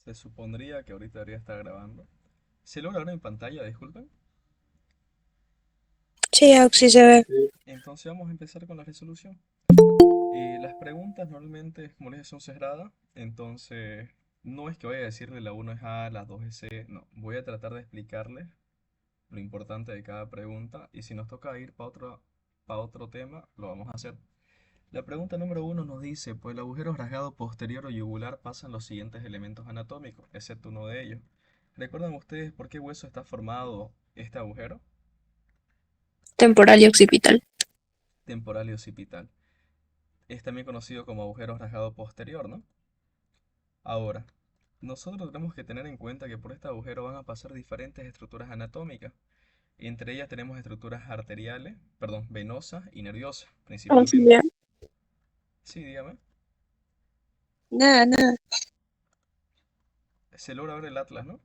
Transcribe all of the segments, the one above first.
Se supondría que ahorita debería estar grabando. ¿Se logra ver en pantalla? Disculpen. Sí, Auxi se ve. Entonces vamos a empezar con la resolución. Las preguntas normalmente, como les dije, son cerradas. Entonces, no es que vaya a decirle la uno es A, la 2 es C. No, voy a tratar de explicarles lo importante de cada pregunta. Y si nos toca ir para otro tema, lo vamos a hacer. La pregunta número uno nos dice, pues el agujero rasgado posterior o yugular pasan los siguientes elementos anatómicos, excepto uno de ellos. ¿Recuerdan ustedes por qué hueso está formado este agujero? Temporal y occipital. Temporal y occipital. Es también conocido como agujero rasgado posterior, ¿no? Ahora, nosotros tenemos que tener en cuenta que por este agujero van a pasar diferentes estructuras anatómicas. Entre ellas tenemos estructuras arteriales, perdón, venosas y nerviosas, principalmente. Auxiliar. Sí, dígame. Nada, nada. Se logra ver el atlas, ¿no?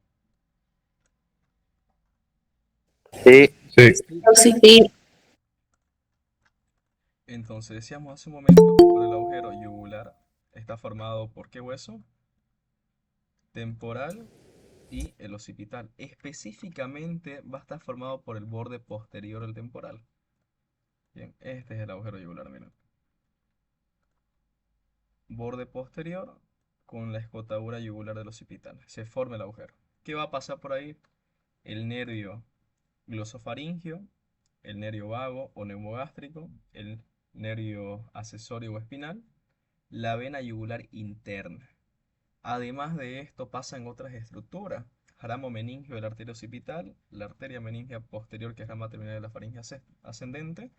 Sí, sí. Auxiliar. Entonces decíamos hace un momento que por el agujero yugular está formado por qué hueso? Temporal y el occipital. Específicamente va a estar formado por el borde posterior del temporal. Bien, este es el agujero yugular, miren. Borde posterior con la escotadura yugular del occipital. Se forma el agujero. ¿Qué va a pasar por ahí? El nervio glosofaringio, el nervio vago o neumogástrico, el nervio accesorio o espinal, la vena yugular interna. Además de esto pasan otras estructuras. Ramo meningio de la arteria occipital, la arteria meningia posterior que es rama terminal de la faringe ascendente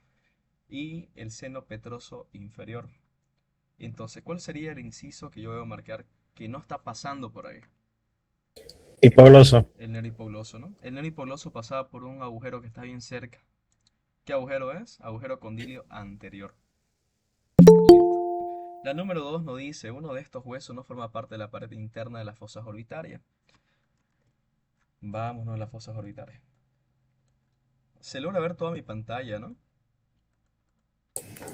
y el seno petroso inferior. Entonces, ¿cuál sería el inciso que yo debo marcar que no está pasando por ahí? Y Pauloso. El nervio hipogloso, ¿no? El nervio hipogloso pasaba por un agujero que está bien cerca. ¿Qué agujero es? Agujero condilio anterior. Listo. La número 2 nos dice, uno de estos huesos no forma parte de la pared interna de las fosas orbitarias. Vámonos a las fosas orbitarias. Se logra ver toda mi pantalla, ¿no?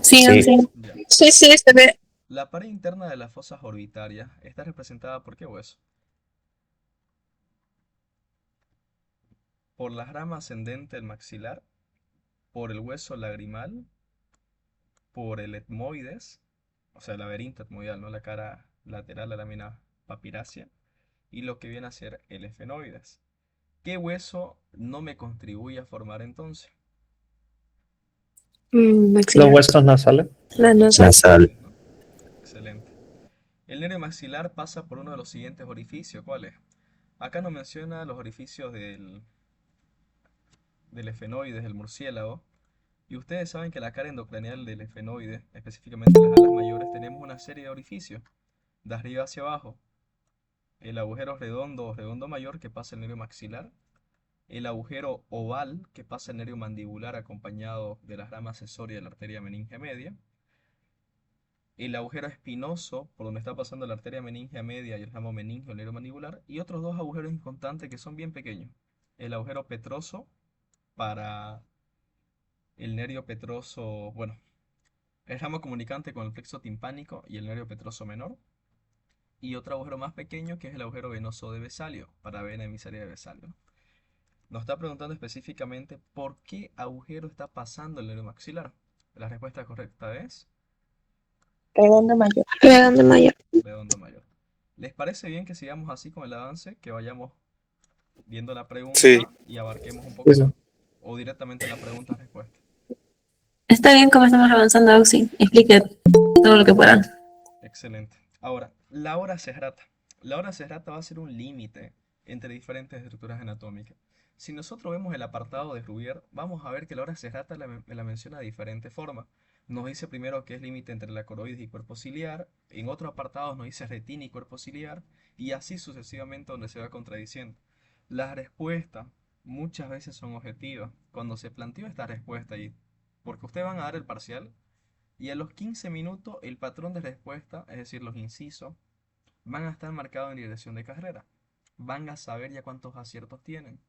Sí, Sí. Auxi. Ya. Sí, sí, se ve. La pared interna de las fosas orbitarias está representada por qué hueso? Por la rama ascendente del maxilar, por el hueso lagrimal, por el etmoides, o sea, el laberinto etmoidal, ¿no? La cara lateral, la lámina papirácea, y lo que viene a ser el efenoides. ¿Qué hueso no me contribuye a formar entonces? Los Maxilar. huesos nasales. Los La huesos nasal. Nasal. nasales, ¿no? Excelente. El nervio maxilar pasa por uno de los siguientes orificios. ¿Cuál es? Acá nos menciona los orificios del efenoides, del murciélago. Y ustedes saben que la cara endocranial del efenoide, específicamente las alas mayores, tenemos una serie de orificios, de arriba hacia abajo. El agujero redondo o redondo mayor que pasa el nervio maxilar, el agujero oval que pasa el nervio mandibular acompañado de la rama accesoria de la arteria meningia media, el agujero espinoso por donde está pasando la arteria meningia media y el ramo meningio, el nervio mandibular, y otros dos agujeros inconstantes que son bien pequeños. El agujero petroso para el nervio petroso, bueno, el ramo comunicante con el plexo timpánico y el nervio petroso menor, y otro agujero más pequeño que es el agujero venoso de Vesalio, para vena emisaria de Vesalio. Nos está preguntando específicamente por qué agujero está pasando el nervio maxilar. La respuesta correcta es Redondo mayor. Redondo mayor. redondo mayor. ¿Les parece bien que sigamos así con el avance? Que vayamos viendo la Sí. pregunta y abarquemos un poco Sí, sí. más. O directamente la pregunta-respuesta. Está bien como estamos avanzando, Auxi. Explique todo lo que puedan. Excelente. Ahora, la hora serrata. La hora serrata va a ser un límite entre diferentes estructuras anatómicas. Si nosotros vemos el apartado de Rubier, vamos a ver que la hora serrata la menciona de diferentes formas. Nos dice primero que es límite entre la coroides y cuerpo ciliar, en otros apartados nos dice retina y cuerpo ciliar, y así sucesivamente donde se va contradiciendo. Las respuestas muchas veces son objetivas. Cuando se planteó esta respuesta, y porque ustedes van a dar el parcial, y a los 15 minutos el patrón de respuesta, es decir, los incisos, van a estar marcados en dirección de carrera. Van a saber ya cuántos aciertos tienen.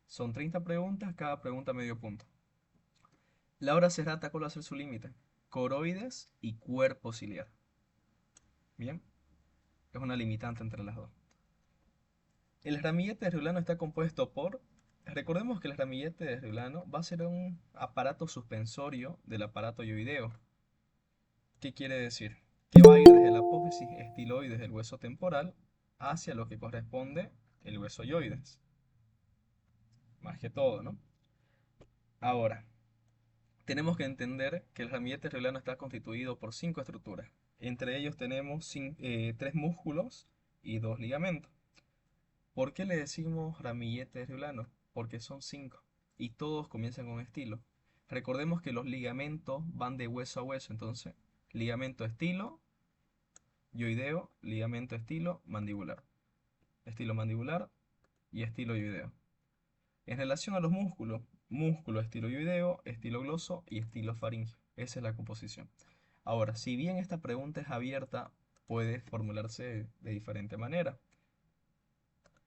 Son 30 preguntas, cada pregunta medio punto. La hora serrata, ¿cuál va a ser su límite? Coroides y cuerpo ciliar. Bien, es una limitante entre las dos. El ramillete de Riolano está compuesto por... Recordemos que el ramillete de Riolano va a ser un aparato suspensorio del aparato yoideo. ¿Qué quiere decir? Que va a ir desde la apófisis estiloides del hueso temporal hacia lo que corresponde el hueso yoides. Más que todo, ¿no? Ahora, tenemos que entender que el ramillete riolano está constituido por 5 estructuras. Entre ellos tenemos 3 músculos y 2 ligamentos. ¿Por qué le decimos ramillete riolano? Porque son 5 y todos comienzan con estilo. Recordemos que los ligamentos van de hueso a hueso, entonces ligamento estilo, yoideo, ligamento estilo mandibular y estilo yoideo. En relación a los músculos, músculo estiloideo, estilo gloso y estilo faringeo. Esa es la composición. Ahora, si bien esta pregunta es abierta, puede formularse de diferente manera.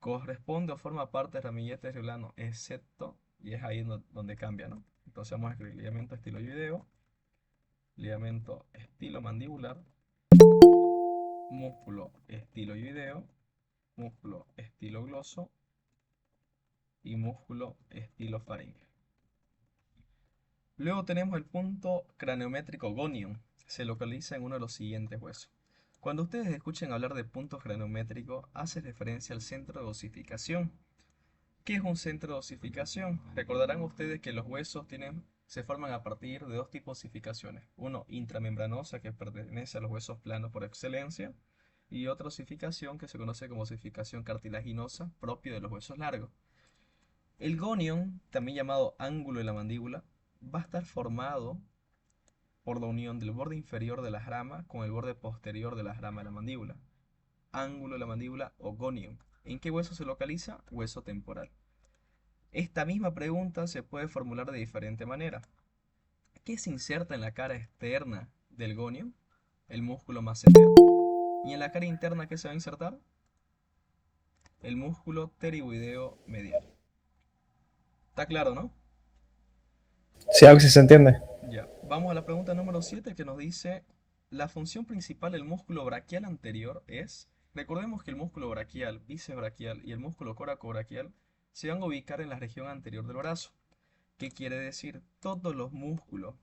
Corresponde o forma parte del ramillete riolano, excepto, y es ahí donde cambia, ¿no? Entonces vamos a escribir ligamento estiloideo, ligamento estilo mandibular, músculo estiloideo, músculo estilo gloso y músculo estilo faringeo. Luego tenemos el punto craniométrico gonion. Se localiza en uno de los siguientes huesos. Cuando ustedes escuchen hablar de punto craniométrico, hace referencia al centro de osificación. ¿Qué es un centro de osificación? Recordarán ustedes que los huesos se forman a partir de dos tipos de osificaciones. Uno intramembranosa, que pertenece a los huesos planos por excelencia, y otra osificación que se conoce como osificación cartilaginosa, propio de los huesos largos. El gonion, también llamado ángulo de la mandíbula, va a estar formado por la unión del borde inferior de la rama con el borde posterior de la rama de la mandíbula. Ángulo de la mandíbula o gonion. ¿En qué hueso se localiza? Hueso temporal. Esta misma pregunta se puede formular de diferente manera. ¿Qué se inserta en la cara externa del gonion? El músculo massetero. ¿Y en la cara interna qué se va a insertar? El músculo pterigoideo medial. ¿Está claro, no? Sí, algo sí se entiende. Ya, vamos a la pregunta número 7 que nos dice, la función principal del músculo braquial anterior es, recordemos que el músculo braquial, bíceps braquial y el músculo coracobraquial se van a ubicar en la región anterior del brazo. ¿Qué quiere decir? Todos los músculos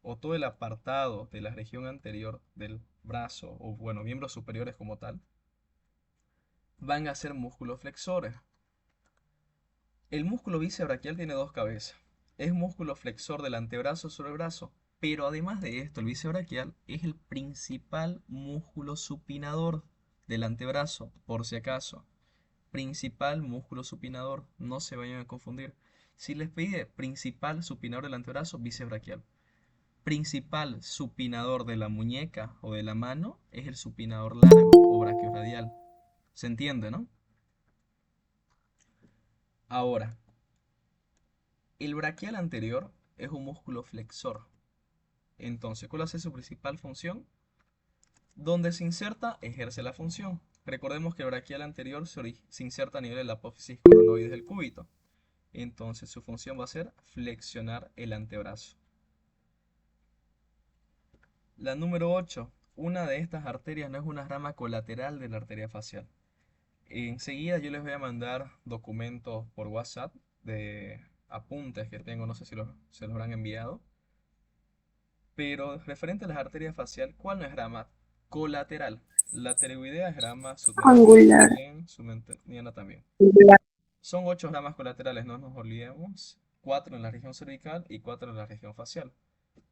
o todo el apartado de la región anterior del brazo, o bueno, miembros superiores como tal, van a ser músculos flexores. El músculo bíceps braquial tiene dos cabezas. Es músculo flexor del antebrazo sobre el brazo, pero además de esto, el bíceps braquial es el principal músculo supinador del antebrazo, por si acaso. Principal músculo supinador, no se vayan a confundir. Si les pide principal supinador del antebrazo, bíceps braquial. Principal supinador de la muñeca o de la mano es el supinador largo o brachiorradial. ¿Se entiende, no? Ahora, el braquial anterior es un músculo flexor. Entonces, ¿cuál es su principal función? Donde se inserta, ejerce la función. Recordemos que el braquial anterior se inserta a nivel de la apófisis coronoides del cúbito. Entonces, su función va a ser flexionar el antebrazo. La número 8. Una de estas arterias no es una rama colateral de la arteria facial. Enseguida yo les voy a mandar documentos por WhatsApp de apuntes que tengo, no sé si se los habrán enviado. Pero referente a las arterias facial, ¿cuál no es rama colateral? La pterygoidea es rama submenteriana Angular. también, submenteriana también. Son 8 ramas colaterales, no nos olvidemos. 4 en la región cervical y 4 en la región facial.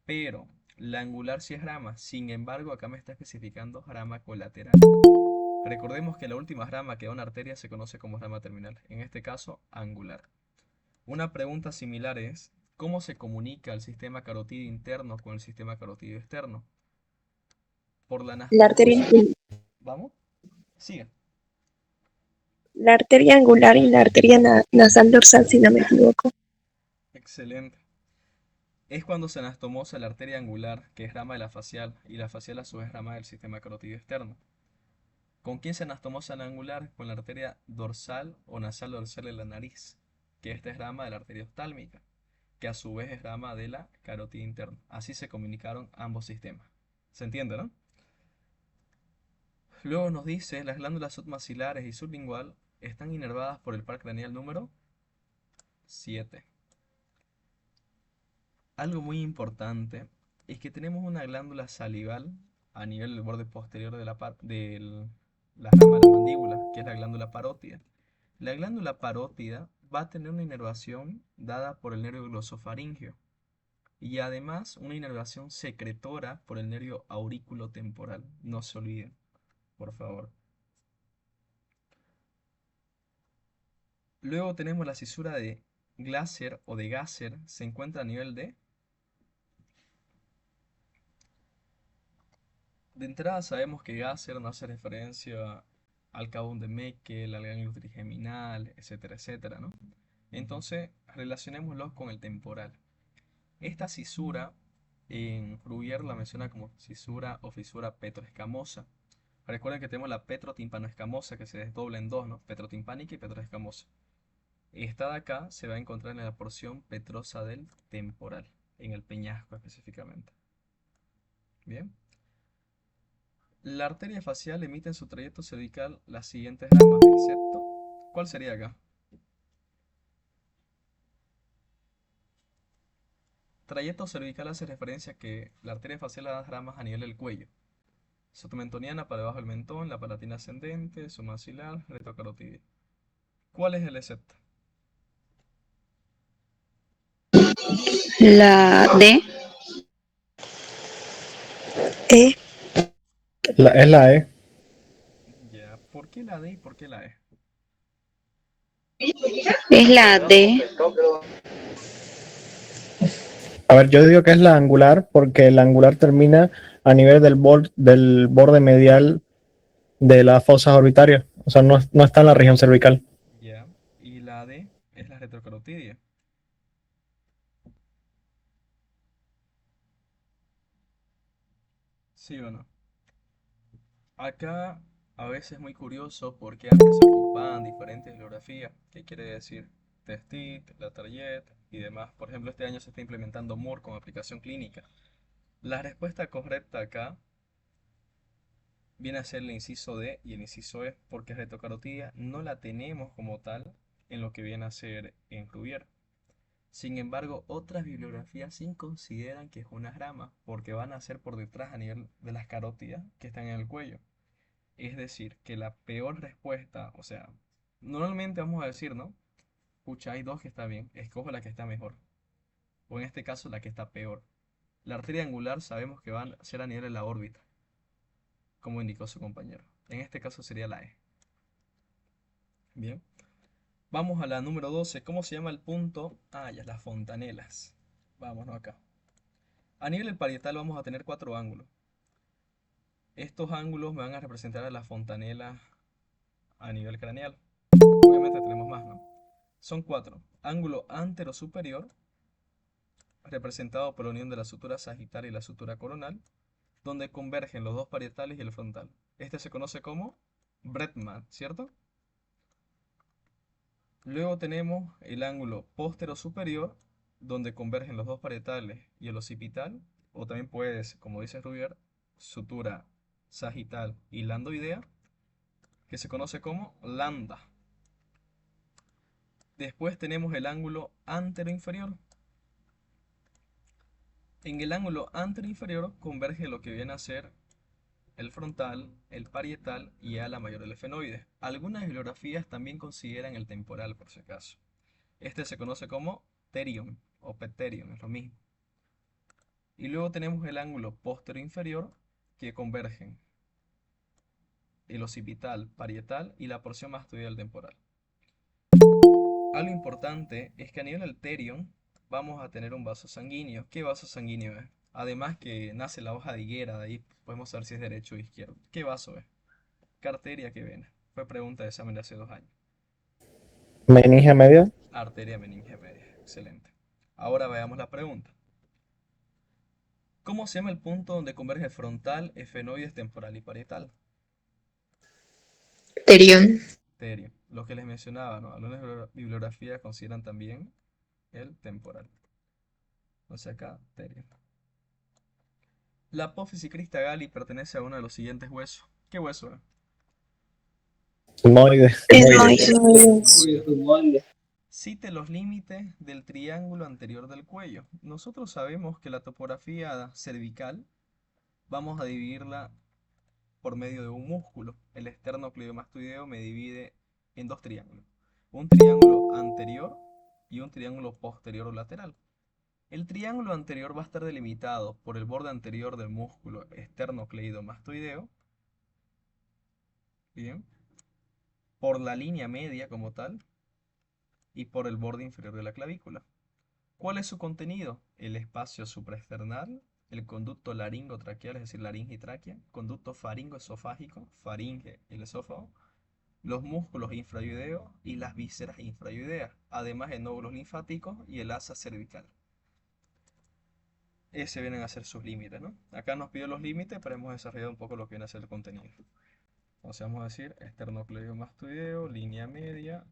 Pero la angular sí es rama, sin embargo acá me está especificando rama colateral. Recordemos que la última rama que da una arteria se conoce como rama terminal, en este caso angular. Una pregunta similar es, ¿cómo se comunica el sistema carotídeo interno con el sistema carotídeo externo? Por la La arteria, anastomosis. ¿Vamos? Sigue. la arteria angular y la arteria nasal dorsal, si no me equivoco. Excelente. Es cuando se anastomosa la arteria angular, que es rama de la facial, y la facial a su vez rama del sistema carotídeo externo. ¿Con quién se anastomosa la angular? Con la arteria dorsal o nasal dorsal de la nariz, que esta es rama de la arteria oftálmica, que a su vez es rama de la carótida interna. Así se comunicaron ambos sistemas. ¿Se entiende, no? Luego nos dice, las glándulas submaxilares y sublingual están inervadas por el par craneal número 7. Algo muy importante es que tenemos una glándula salival a nivel del borde posterior de la rama de la mandíbula, que es la glándula parótida. La glándula parótida va a tener una inervación dada por el nervio glosofaríngeo y además una inervación secretora por el nervio aurículo-temporal. No se olviden, por favor. Luego tenemos la cisura de Glaser o de Gasser, se encuentra a nivel de entrada sabemos que Gasser no hace referencia al cabo de Meckel, al ganglio trigeminal, etcétera, etcétera, ¿no? Entonces, relacionémoslos con el temporal. Esta cisura en Rubier la menciona como cisura o fisura petroescamosa. Recuerden que tenemos la petrotimpanoescamosa que se desdobla en dos, ¿no? Petrotimpánica y petroescamosa. Esta de acá se va a encontrar en la porción petrosa del temporal, en el peñasco específicamente. Bien. La arteria facial emite en su trayecto cervical las siguientes ramas, excepto... ¿Cuál sería acá? Trayecto cervical hace referencia a que la arteria facial da ramas a nivel del cuello. Sotomentoniana para debajo del mentón, la palatina ascendente, submaxilar, retrocarotidia. ¿Cuál es el excepto? La D. E, Es la E. Ya, ¿por qué la D y por qué la E? Es la D. A ver, yo digo que es la angular porque la angular termina a nivel del borde medial de las fosas orbitarias. O sea, no está en la región cervical. Ya, y la D es la retrocarotidia. ¿Sí o no? Acá a veces es muy curioso porque antes se ocupaban diferentes bibliografías, que quiere decir Testit, Latarjet y demás. Por ejemplo, este año se está implementando Moore como aplicación clínica. La respuesta correcta acá viene a ser el inciso D y el inciso E, porque retrocarotidia no la tenemos como tal en lo que viene a ser en Rubier. Sin embargo, otras bibliografías sí consideran que es una rama, porque van a ser por detrás a nivel de las carótidas que están en el cuello. Es decir, que la peor respuesta, o sea, normalmente vamos a decir, ¿no? Pucha, hay dos que está bien, escojo la que está mejor. O en este caso, la que está peor. La arteria angular sabemos que va a ser a nivel de la órbita, como indicó su compañero. En este caso sería la E. Bien. Vamos a la número 12. ¿Cómo se llama el punto? Ah, ya, las fontanelas. Vámonos acá. A nivel del parietal vamos a tener cuatro ángulos. Estos ángulos me van a representar a las fontanelas a nivel craneal. Obviamente tenemos más, ¿no? Son cuatro. Ángulo antero superior, representado por la unión de la sutura sagital y la sutura coronal, donde convergen los dos parietales y el frontal. Este se conoce como Bredman, ¿cierto? Luego tenemos el ángulo póstero superior, donde convergen los dos parietales y el occipital, o también puedes, como dice Rubier, sutura sagital y landoidea, que se conoce como lambda. Después tenemos el ángulo antero inferior. En el ángulo antero inferior converge lo que viene a ser el frontal, el parietal y ala mayor del efenoide. Algunas bibliografías también consideran el temporal por si acaso. Este se conoce como terion o peterion, es lo mismo. Y luego tenemos el ángulo póstero inferior que convergen el occipital, parietal y la porción mastoidal temporal. Algo importante es que a nivel del terion vamos a tener un vaso sanguíneo. ¿Qué vaso sanguíneo es? Además que nace la hoja de higuera, de ahí podemos saber si es derecho o izquierdo. ¿Qué vaso es? ¿Qué arteria, qué vena? Fue pregunta de examen de hace 2 años. Meninge media. Arteria meningia media. Excelente. Ahora veamos la pregunta. ¿Cómo se llama el punto donde converge frontal, efenoides, temporal y parietal? Terion. Terion. Lo que les mencionaba, ¿no? Algunas bibliografías consideran también el temporal. Entonces acá, terion. La apófisis crista gali pertenece a uno de los siguientes huesos. ¿Qué hueso es? Sigmoide. Esmoides. Cite los límites del triángulo anterior del cuello. Nosotros sabemos que la topografía cervical vamos a dividirla por medio de un músculo. El esternocleidomastoideo me divide en dos triángulos. Un triángulo anterior y un triángulo posterior o lateral. El triángulo anterior va a estar delimitado por el borde anterior del músculo esternocleidomastoideo, bien, por la línea media como tal y por el borde inferior de la clavícula. ¿Cuál es su contenido? El espacio supraesternal, el conducto laringotraqueal, es decir, laringe y tráquea, conducto faringoesofágico, faringe, el esófago, los músculos infrayoideos y las vísceras infrayoideas, además de nódulos linfáticos y el asa cervical. Ese vienen a ser sus límites, ¿no? Acá nos pide los límites, pero hemos desarrollado un poco lo que viene a ser el contenido. Entonces vamos a decir esternocleidomastoideo, línea media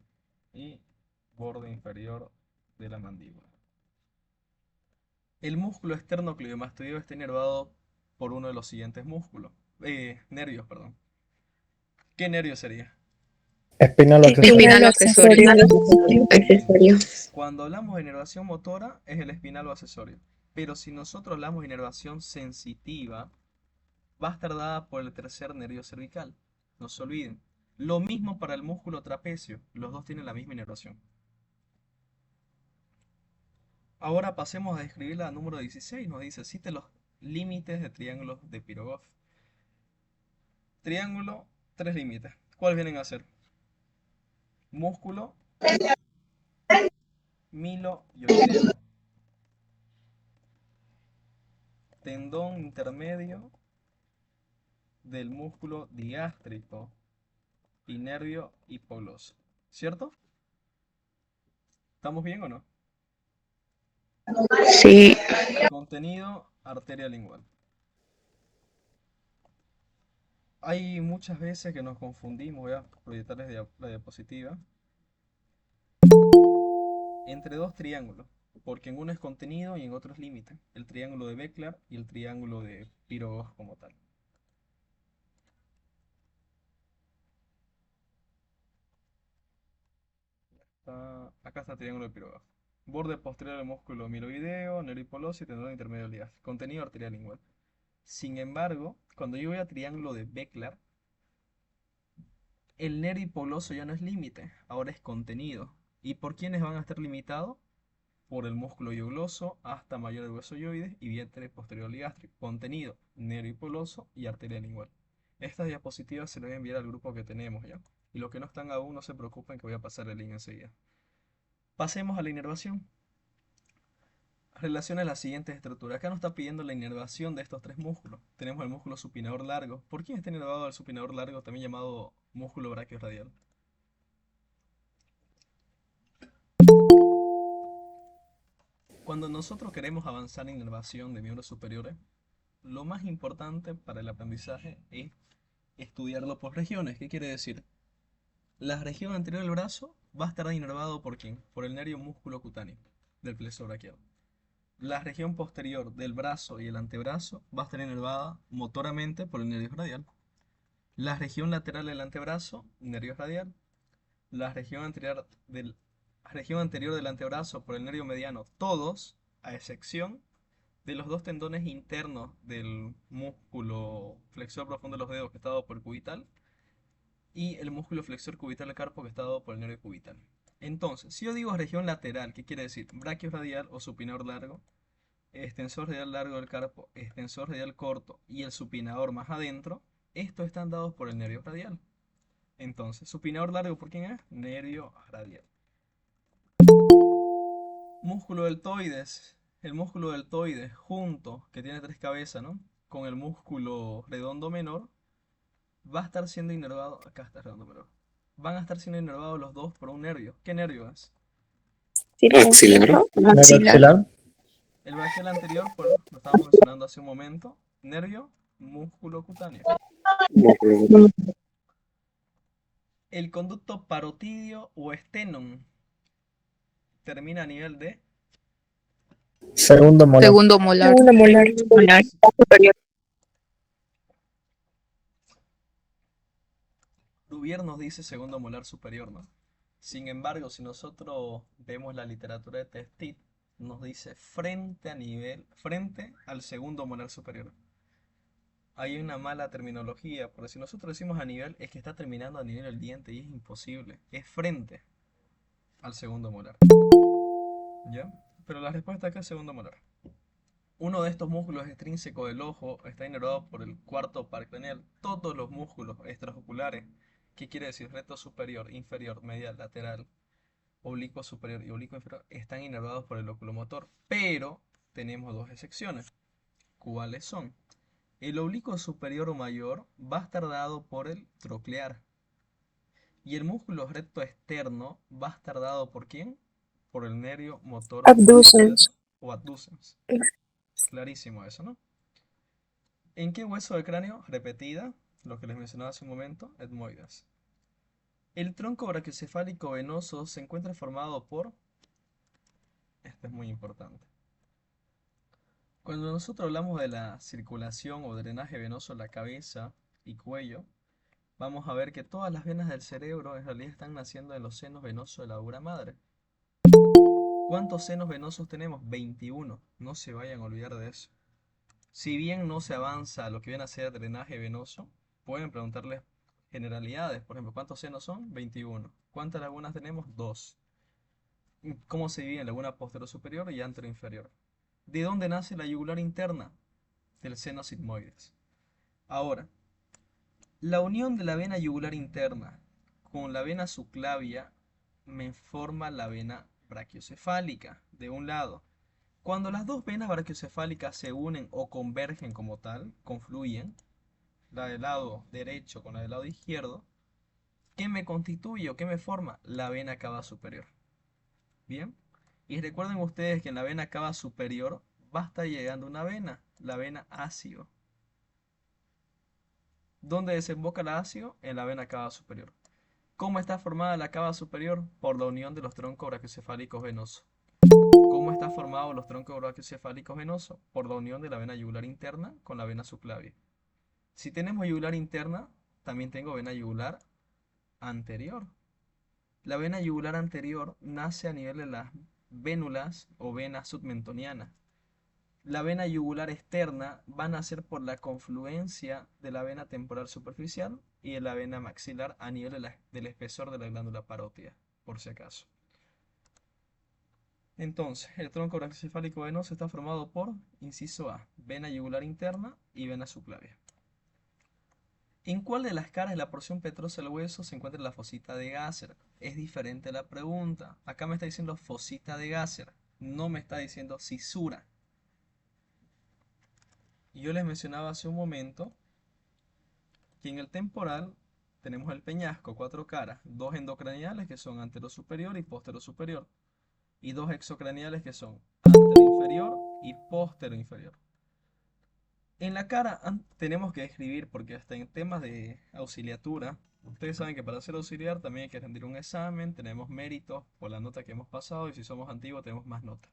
y borde inferior de la mandíbula. El músculo esternocleidomastoideo está inervado por uno de los siguientes nervios, perdón. ¿Qué nervio sería? Espinal accesorio. Espinal accesorio. Accesorio. Cuando hablamos de inervación motora es el espinal o accesorio, pero si nosotros hablamos de inervación sensitiva, va a estar dada por el tercer nervio cervical. No se olviden. Lo mismo para el músculo trapecio, los dos tienen la misma inervación. Ahora pasemos a describir la número 16, nos dice, cite los límites de triángulos de Pirogov. Triángulo, tres límites. ¿Cuáles vienen a ser? Músculo, miloioideo, tendón intermedio del músculo digástrico y nervio hipogloso. ¿Cierto? ¿Estamos bien o no? Sí. Contenido, arteria lingual. Hay muchas veces que nos confundimos, voy a proyectarles la diapositiva, entre dos triángulos, porque en uno es contenido y en otro es límite, el triángulo de Beckler y el triángulo de Pirogov como tal. Acá está el triángulo de Pirogov. Borde posterior del músculo miloideo, nervio hipogloso y tendón intermedio ligas. Contenido arterial lingual. Sin embargo, cuando yo voy a triángulo de Beckler, el nervio hipogloso ya no es límite, ahora es contenido. ¿Y por quiénes van a estar limitados? Por el músculo hiogloso hasta mayor del hueso yoides y vientre posterior ligástrico. Contenido, nervio hipogloso y arteria lingual. Estas diapositivas se las voy a enviar al grupo que tenemos ya. Y los que no están aún, no se preocupen que voy a pasar el link enseguida. Pasemos a la inervación. Relaciona las siguientes estructuras. Acá nos está pidiendo la inervación de estos tres músculos. Tenemos el músculo supinador largo. ¿Por quién está inervado el supinador largo, también llamado músculo brachioradial? Cuando nosotros queremos avanzar en inervación de miembros superiores, lo más importante para el aprendizaje es estudiarlo por regiones. ¿Qué quiere decir? La región anterior del brazo va a estar inervado ¿por quién? Por el nervio músculo cutáneo del plexo braquial. La región posterior del brazo y el antebrazo va a estar inervada motoramente por el nervio radial. La región lateral del antebrazo, nervio radial. La región anterior del antebrazo por el nervio mediano, todos, a excepción de los dos tendones internos del músculo flexor profundo de los dedos que está dado por el cubital y el músculo flexor cubital del carpo que está dado por el nervio cubital. Entonces, si yo digo región lateral, ¿qué quiere decir? Brachioradial o supinador largo, extensor radial largo del carpo, extensor radial corto y el supinador más adentro, estos están dados por el nervio radial. Entonces, supinador largo, ¿por quién es? Nervio radial. Músculo deltoides. El músculo deltoides junto, que tiene tres cabezas, ¿no? Con el músculo redondo menor, va a estar siendo inervado. Acá está el redondo menor. Van a estar siendo inervados los dos por un nervio. ¿Qué nervio es? Axilar. Nervio Axilar. axilar. El braquial anterior, lo estábamos mencionando hace un momento. Nervio, músculo cutáneo. El conducto parotidio o esternón termina a nivel de Segundo molar. Segundo molar. Segundo molar. Superior. Cuvier nos dice segundo molar superior, ¿no? Sin embargo, si nosotros vemos la literatura de Testit, nos dice frente al segundo molar superior. Hay una mala terminología, porque si nosotros decimos a nivel, es que está terminando a nivel del diente y es imposible. Es frente al segundo molar. ¿Ya? Pero la respuesta acá es segundo molar. Uno de estos músculos extrínsecos del ojo está inervado por el cuarto par craneal. Todos los músculos extraoculares, ¿qué quiere decir? Recto superior, inferior, medial, lateral, oblicuo superior y oblicuo inferior, están inervados por el oculomotor. Pero tenemos dos excepciones. ¿Cuáles son? El oblicuo superior o mayor va a estar dado por el troclear. Y el músculo recto externo va a estar dado por ¿quién? Por el nervio motor occipital Abducens. o abducens. Clarísimo eso, ¿no? ¿En qué hueso del cráneo? Repetida, lo que les mencionaba hace un momento, etmoides. El tronco brachiocefálico venoso se encuentra formado por... Esto es muy importante. Cuando nosotros hablamos de la circulación o drenaje venoso en la cabeza y cuello, vamos a ver que todas las venas del cerebro en realidad están naciendo en los senos venosos de la dura madre. ¿Cuántos senos venosos tenemos? 21. No se vayan a olvidar de eso. Si bien no se avanza a lo que viene a ser drenaje venoso, pueden preguntarles generalidades. Por ejemplo, ¿cuántos senos son? 21. ¿Cuántas lagunas tenemos? 2. ¿Cómo se divide en laguna posterior superior y antero inferior? ¿De dónde nace la yugular interna? Del seno sigmoides. Ahora, la unión de la vena yugular interna con la vena subclavia me forma la vena brachiocefálica, de un lado. Cuando las dos venas brachiocefálicas se unen o convergen como tal, confluyen, la del lado derecho con la del lado izquierdo, ¿qué me constituye o qué me forma? La vena cava superior. Bien, y recuerden ustedes que en la vena cava superior va a estar llegando una vena, la vena ácido. ¿Dónde desemboca la ácido? En la vena cava superior. ¿Cómo está formada la cava superior? Por la unión de los troncos brachiocefálicos venosos. ¿Cómo están formados los troncos brachiocefálicos venosos? Por la unión de la vena yugular interna con la vena subclavia. Si tenemos yugular interna, también tengo vena yugular anterior. La vena yugular anterior nace a nivel de las vénulas o venas submentonianas. La vena yugular externa va a nacer por la confluencia de la vena temporal superficial y de la vena maxilar a nivel del espesor de la glándula parótida, por si acaso. Entonces, el tronco brachiocefálico venoso está formado por, inciso A, vena yugular interna y vena subclavia. ¿En cuál de las caras de la porción petrosa del hueso se encuentra la fosita de Gasser? Es diferente la pregunta. Acá me está diciendo fosita de Gasser, no me está diciendo cisura. Y yo les mencionaba hace un momento que en el temporal tenemos el peñasco, cuatro caras, dos endocraniales que son antero superior y postero superior, y dos exocraniales que son antero inferior y postero inferior. En la cara tenemos que escribir, porque hasta en temas de auxiliatura, ustedes saben que para ser auxiliar también hay que rendir un examen, tenemos méritos por la nota que hemos pasado y si somos antiguos tenemos más nota.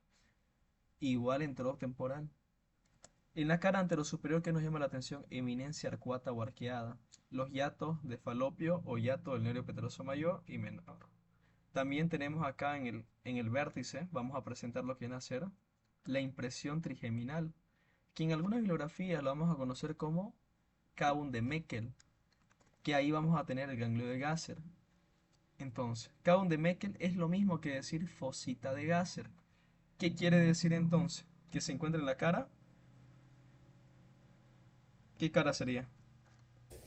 Igual en todo temporal. En la cara anterosuperior, que nos llama la atención, eminencia arcuata o arqueada, los hiatos de falopio o hiato del nervio petroso mayor y menor. También tenemos acá en el vértice, vamos a presentar lo que viene a ser la impresión trigeminal, que en algunas bibliografías lo vamos a conocer como cavum de Meckel, que ahí vamos a tener el ganglio de Gasser. Entonces, cavum de Meckel es lo mismo que decir fosita de Gasser. ¿Qué quiere decir entonces? ¿Que se encuentra en la cara? ¿Qué cara sería?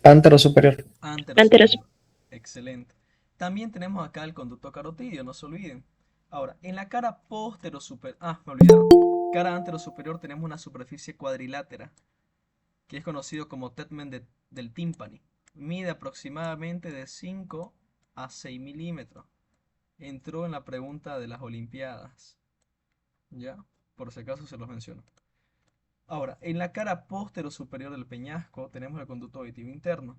Antero superior. Antero. Anterosuperior. Excelente. También tenemos acá el conducto carotidio, no se olviden. Ahora, en la cara posterosuperior, me olvidaba. Cara anterosuperior tenemos una superficie cuadrilátera, que es conocido como tetmen del tímpani. Mide aproximadamente de 5 a 6 milímetros. Entró en la pregunta de las Olimpiadas. ¿Ya? Por si acaso se los menciono. Ahora, en la cara posterosuperior del peñasco tenemos el conducto auditivo interno.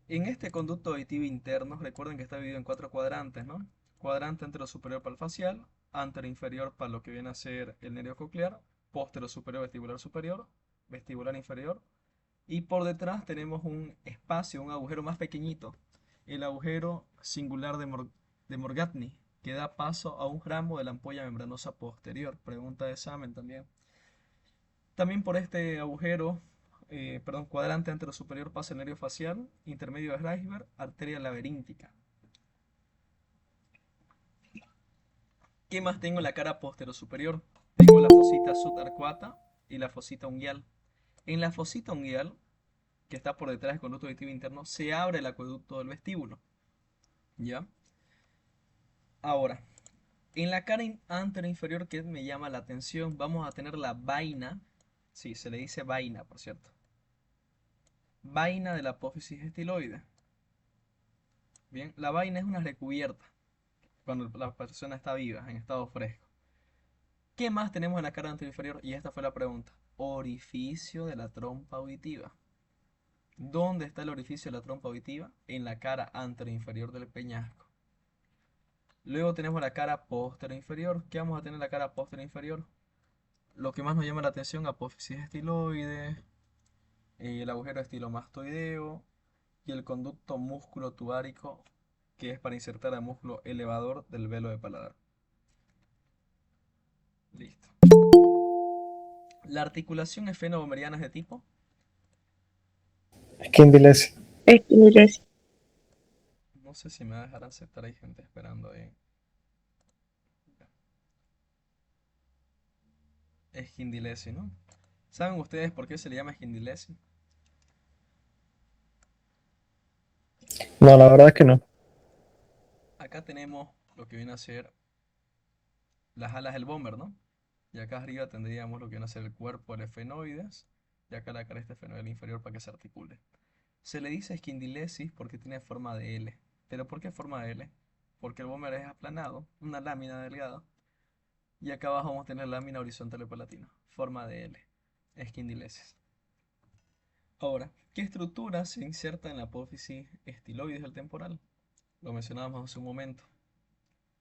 En este conducto auditivo interno, recuerden que está dividido en cuatro cuadrantes, ¿no? Cuadrante anterosuperior para el facial, anteroinferior para lo que viene a ser el nervio coclear, posterosuperior vestibular superior, vestibular inferior, Y por detrás tenemos un espacio, un agujero más pequeñito, el agujero singular de Morgagni, que da paso a un ramo de la ampolla membranosa posterior. Pregunta de examen también. También por este agujero, perdón, cuadrante anterosuperior pasa el nervio facial, intermedio de Reisberg, arteria laberíntica. ¿Qué más tengo en la cara posterosuperior? Tengo la fosita subarcuata y la fosita unguial. En la fosita unguial, que está por detrás del conducto auditivo interno, se abre el acueducto del vestíbulo. ¿Ya? Ahora, en la cara anteroinferior que me llama la atención, vamos a tener la vaina. Sí, se le dice vaina, por cierto. Vaina de la apófisis estiloide. Bien, la vaina es una recubierta cuando la persona está viva, en estado fresco. ¿Qué más tenemos en la cara anteroinferior? Y esta fue la pregunta. Orificio de la trompa auditiva. ¿Dónde está el orificio de la trompa auditiva? En la cara anteroinferior del peñasco. Luego tenemos la cara posterior-inferior. ¿Qué vamos a tener en la cara posterior-inferior? Lo que más nos llama la atención, apófisis estiloide, el agujero estilomastoideo y el conducto músculo tubárico, que es para insertar el músculo elevador del velo de paladar. Listo. ¿La articulación esfeno-boveriana es de tipo? Esquindilesis. Esquinilesis. No sé si me va a dejar aceptar, hay gente esperando ahí. Esquindilesis, ¿no? ¿Saben ustedes por qué se le llama esquindilesis? No, la verdad es que no. Acá tenemos lo que viene a ser las alas del bomber, ¿no? Y acá arriba tendríamos lo que viene a ser el cuerpo del efenoides. Y acá la cresta efenoidal inferior para que se articule. Se le dice esquindilesis porque tiene forma de L. ¿Pero por qué forma de L? Porque el bomber es aplanado, una lámina delgada. Y acá abajo vamos a tener lámina horizontal y palatina. Forma de L. Esquindilesis. Ahora, ¿qué estructura se inserta en la apófisis estiloides del temporal? Lo mencionábamos hace un momento.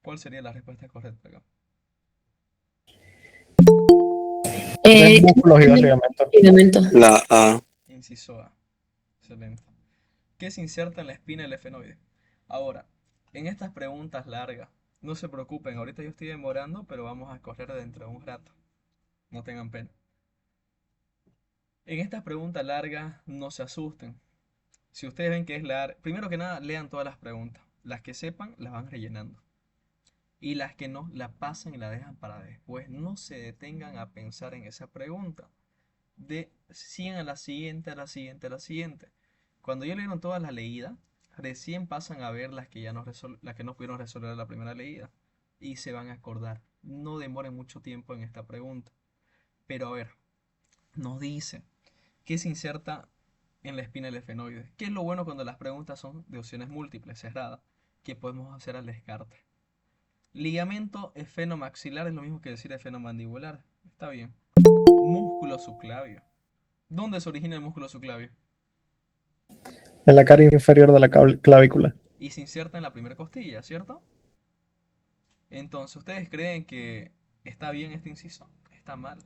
¿Cuál sería la respuesta correcta acá? Tres músculos y dos ligamentos. Ligamentos. La A. Inciso A. Excelente. ¿Qué se inserta en la espina del efenoide? Ahora, en estas preguntas largas, no se preocupen, ahorita yo estoy demorando, pero vamos a correr dentro de un rato. No tengan pena. En estas preguntas largas, no se asusten. Si ustedes ven que es larga, primero que nada, lean todas las preguntas. Las que sepan, las van rellenando. Y las que no, la pasan y la dejan para después. No se detengan a pensar en esa pregunta. Siguen a la siguiente, a la siguiente, a la siguiente. Cuando ya leyeron todas las leídas, recién pasan a ver las que ya no las que no pudieron resolver la primera leída. Y se van a acordar. No demoren mucho tiempo en esta pregunta. Pero a ver, nos dice que se inserta en la espina del efenoide. ¿Qué es lo bueno cuando las preguntas son de opciones múltiples, cerradas? Que podemos hacer al descarte. Ligamento esfenomaxilar es lo mismo que decir esfenomandibular. Está bien. Músculo subclavio. ¿Dónde se origina el músculo subclavio? En la cara inferior de la clavícula. Y se inserta en la primera costilla, ¿cierto? Entonces, ¿ustedes creen que está bien este inciso? Está mal.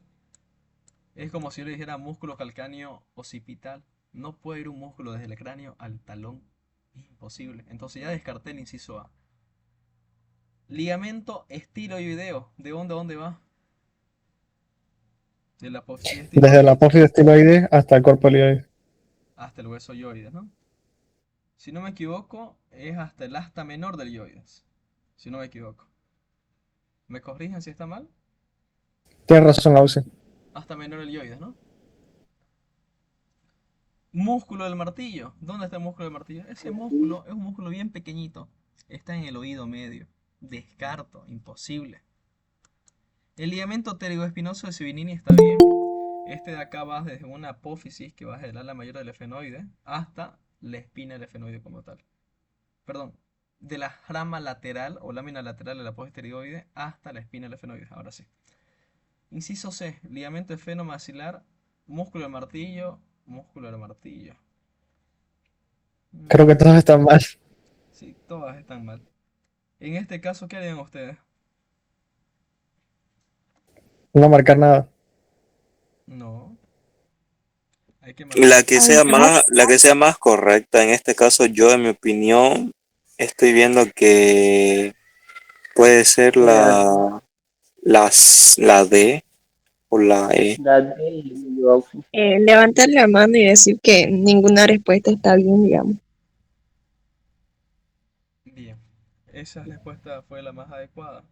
Es como si yo le dijera músculo calcáneo occipital. No puede ir un músculo desde el cráneo al talón. Es imposible. Entonces ya descarté el inciso A. Ligamento estiloideo. ¿De dónde a dónde va? De la apófisis Desde la estiloides apófisis estiloides hasta el cuerpo helioide. hasta el hueso yoides, ¿no? Si no me equivoco, es hasta el asta menor del yoides. Si no me equivoco. ¿Me corrigen si está mal? Tienes razón, Ausi. Hasta menor el yoides, ¿no? Músculo del martillo. ¿Dónde está el músculo del martillo? Ese músculo es un músculo bien pequeñito. Está en el oído medio. Descarto, imposible. El ligamento pterigoespinoso de Sibinini está bien. Este de acá va desde una apófisis que va desde el ala mayor del efenoide hasta la espina del efenoide como tal. Perdón, de la rama lateral o lámina lateral de la apófisis pterigoide hasta la espina del efenoide. Ahora sí. Inciso C, ligamento esfenomaxilar, músculo del martillo, músculo del martillo. Creo que todos están mal. Sí, todas están mal. En este caso, ¿qué harían ustedes? No marcar nada. No. Hay que marcar. La que sea más correcta, en este caso yo, en mi opinión, estoy viendo que puede ser la D o la E. Levantar la mano y decir que ninguna respuesta está bien, digamos. Bien, esa respuesta fue la más adecuada.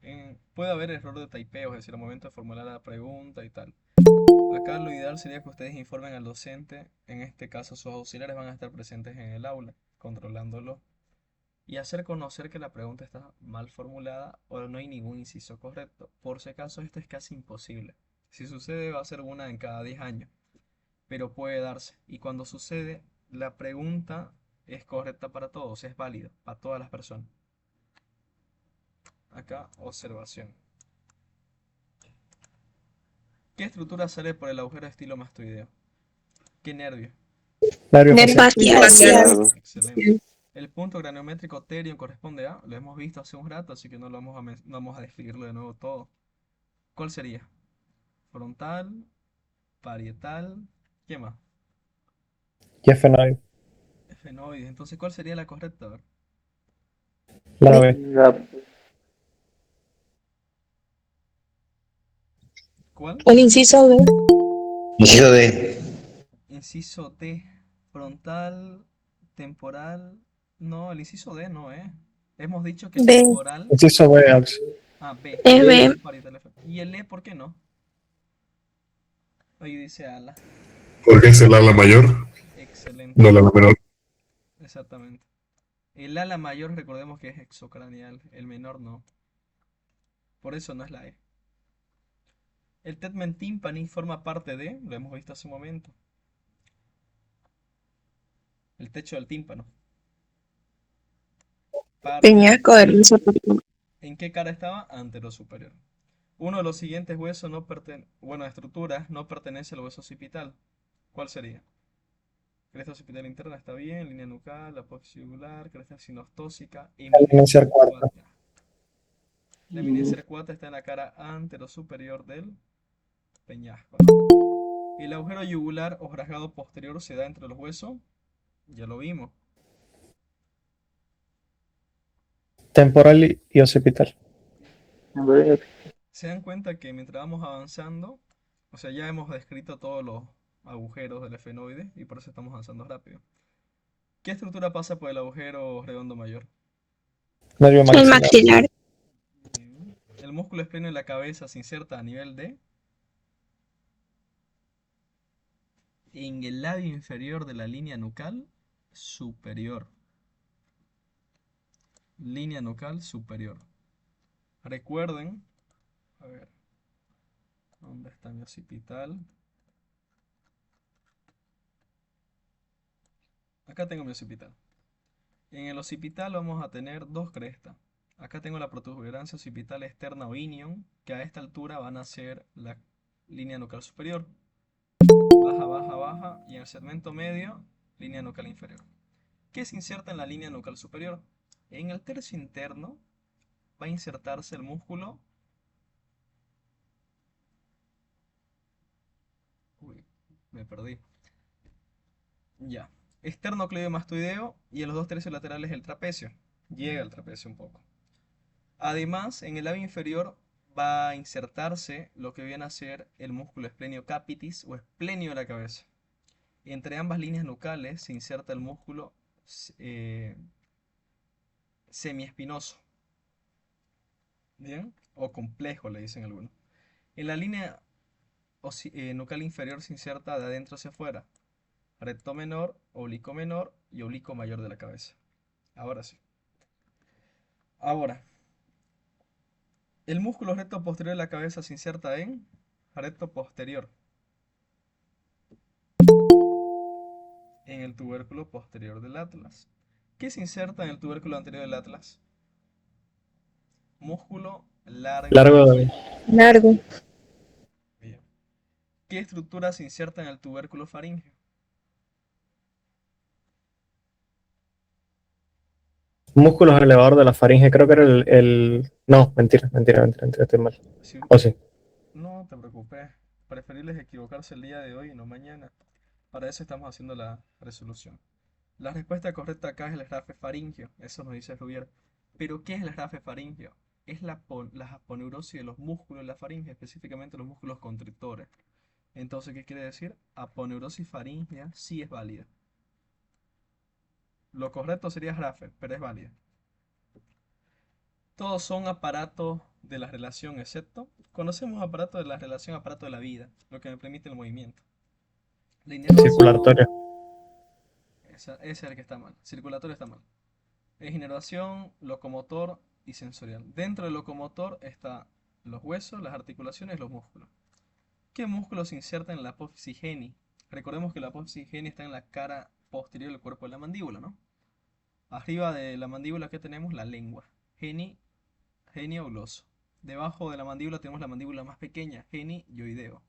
Puede haber error de typeo, es decir, al momento de formular la pregunta y tal. Acá lo ideal sería que ustedes informen al docente, en este caso sus auxiliares van a estar presentes en el aula, controlándolo, y hacer conocer que la pregunta está mal formulada o no hay ningún inciso correcto. Por si acaso esto es casi imposible. Si sucede va a ser una en cada 10 años, pero puede darse. Y cuando sucede, la pregunta es correcta para todos, es válida para todas las personas. Acá, observación. ¿Qué estructura sale por el agujero estilo mastoideo? ¿Qué nervio? Nervio Nervio facial. facial. Excelente. El punto graneométrico terion corresponde a, lo hemos visto hace un rato, así que no vamos a describirlo de nuevo todo. ¿Cuál sería? Frontal, parietal, ¿qué más? Y efenoide. Efenoide. Entonces, ¿cuál sería la correcta? A ver. La B. ¿Cuál? El inciso D. Inciso D. Inciso D. Frontal, temporal. No, el inciso D no es. Hemos dicho que el B. temporal. Inciso B, Alex. Ah, B. Es B. Frontal, parietal, y el E, ¿por qué no? Ahí dice ala. Porque es el ala mayor, Excelente. no el ala menor. Exactamente. El ala mayor, recordemos que es exocraneal. El menor no. Por eso no es la E. El tegmen timpani forma parte de, lo hemos visto hace un momento, el techo del tímpano. Peñasco del liso superior. ¿En qué cara estaba? Antero superior. Uno de los siguientes huesos no estructuras no pertenece al hueso occipital. ¿Cuál sería? Cresta occipital interna está bien, línea nucal, apófisis yugular, cresta sinostósica, Eminencia eminencia arcuata. arcuata. La eminencia arcuata está en la cara antero superior del peñasco, ¿no? El agujero yugular o rasgado posterior se da entre los huesos. Ya lo vimos. Temporal y occipital. Se dan cuenta que mientras vamos avanzando, o sea, ya hemos descrito todos los agujeros del efenoide y por eso estamos avanzando rápido. ¿Qué estructura pasa por el agujero redondo mayor? Nervio El maxilar. maxilar. Bien. El músculo esplenio en la cabeza se inserta a nivel de, en el labio inferior de la línea nucal superior. Línea nucal superior. Recuerden, a ver, ¿dónde está mi occipital? Acá tengo mi occipital. En el occipital vamos a tener dos crestas. Acá tengo la protuberancia occipital externa o inion, que a esta altura van a ser la línea nucal superior. Baja, baja, baja, y en el segmento medio, línea nucal inferior. ¿Qué se inserta en la línea nucal superior? En el tercio interno va a insertarse el músculo. Uy, me perdí. Ya. Esternocleidomastoideo y en los dos tercios laterales el trapecio. Llega el trapecio un poco. Además, en el labio inferior va a insertarse lo que viene a ser el músculo esplenio capitis o esplenio de la cabeza. Entre ambas líneas nucales se inserta el músculo eh, semiespinoso. ¿Bien? O complejo, le dicen algunos. En la línea nucal inferior se inserta de adentro hacia afuera. Recto menor y oblicuo mayor de la cabeza. Ahora sí. Ahora, el músculo recto posterior de la cabeza se inserta en recto posterior, en el tubérculo posterior del atlas. ¿Qué se inserta en el tubérculo anterior del atlas? Músculo largo. Largo de Largo. Bien. ¿Qué estructura se inserta en el tubérculo faríngeo? músculos elevador de la faringe. Creo que era No, mentira, estoy mal. Si- ¿O sí? No te preocupes. Preferibles equivocarse el día de hoy y no mañana. Para eso estamos haciendo la resolución. La respuesta correcta acá es el esrafe faríngeo, eso nos dice Rubier. Pero ¿qué es el esrafe faríngeo? Es la aponeurosis de los músculos de la faringe, específicamente los músculos constrictores. Entonces, ¿qué quiere decir? Aponeurosis faríngea sí es válida. Lo correcto sería esrafe, pero es válida. Todos son aparatos de la relación, excepto conocemos aparatos de la relación, aparato de la vida, lo que me permite el movimiento. La inervación, Circulatorio. ese es el que está mal. Circulatorio está mal. Es inervación, locomotor y sensorial. Dentro del locomotor están los huesos, las articulaciones y los músculos. ¿Qué músculos se insertan en la apófisis geni? Recordemos que la apófisis geni está en la cara posterior del cuerpo de la mandíbula, ¿no? Arriba de la mandíbula que tenemos la lengua, genio gloso. Debajo de la mandíbula tenemos la mandíbula más pequeña, genioideo.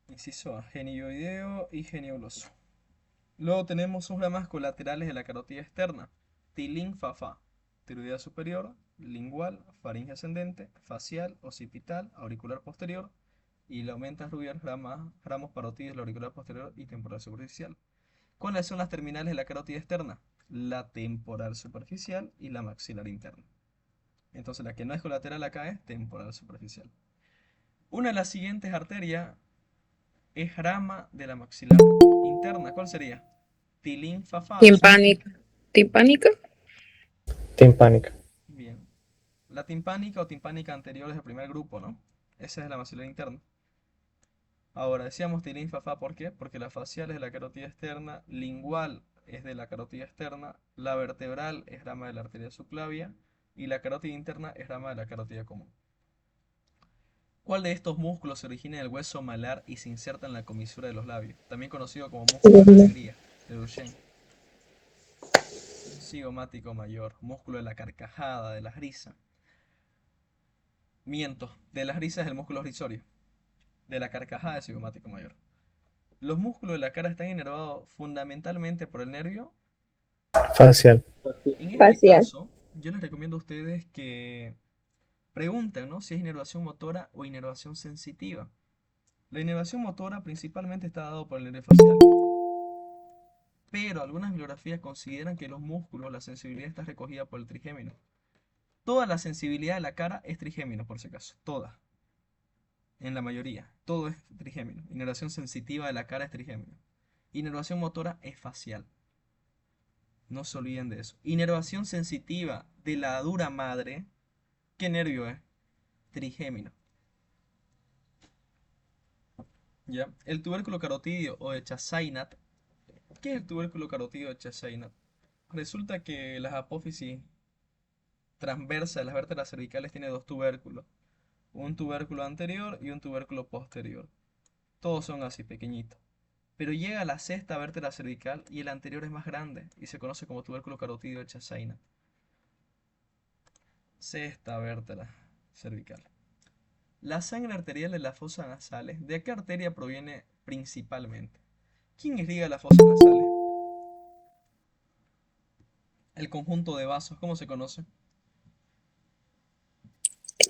Inciso A, genioideo y genio-gloso. Luego tenemos sus ramas colaterales de la carótida externa. Tilín-fafá, tiroidea superior, lingual, faringe ascendente, facial, occipital, auricular posterior, y la aumenta Rubier, ramos parotides, la auricular posterior y temporal superficial. ¿Cuáles son las terminales de la carótida externa? La temporal superficial y la maxilar interna. Entonces la que no es colateral acá es temporal superficial. Una de las siguientes arterias es rama de la maxilar interna. ¿Cuál sería? Tilín-fafá. Timpánica. ¿Timpánica? Timpánica. Bien. La timpánica o timpánica anterior es el primer grupo, ¿no? Esa es la maxilar interna. Ahora, decíamos tilín-fafá, ¿por qué? Porque la facial es de la carótida externa, lingual es de la carótida externa, la vertebral es rama de la arteria subclavia y la carótida interna es rama de la carótida común. ¿Cuál de estos músculos se origina en el hueso malar y se inserta en la comisura de los labios? También conocido como músculo de la alegría, de Duchenne. Cigomático mayor, músculo de la carcajada, de la risa. Miento, de la risa es el músculo risorio, de la carcajada es cigomático mayor. Los músculos de la cara están inervados fundamentalmente por el nervio. Facial. En este Facial. caso, yo les recomiendo a ustedes que pregunten, ¿no?, si es inervación motora o inervación sensitiva. La inervación motora principalmente está dado por el nervio facial, pero algunas bibliografías consideran que los músculos, la sensibilidad está recogida por el trigémino. Toda la sensibilidad de la cara es trigémino, por si acaso, toda. En la mayoría, todo es trigémino. Inervación sensitiva de la cara es trigémino. Inervación motora es facial. No se olviden de eso. Inervación sensitiva de la dura madre, ¿qué nervio es? Trigémino. ¿Ya? El tubérculo carotídeo o de Chassainat. ¿Qué es el tubérculo carotídeo de Chassainat? Resulta que las apófisis transversas de las vértebras cervicales tiene dos tubérculos. Un tubérculo anterior y un tubérculo posterior. Todos son así, pequeñitos. Pero llega a la sexta vértebra cervical y el anterior es más grande y se conoce como tubérculo carotídeo de Chassainat. Sexta vértebra cervical. La sangre arterial de las fosas nasales, ¿de qué arteria proviene principalmente? ¿Quién irriga las fosas nasales? El conjunto de vasos, ¿cómo se conoce?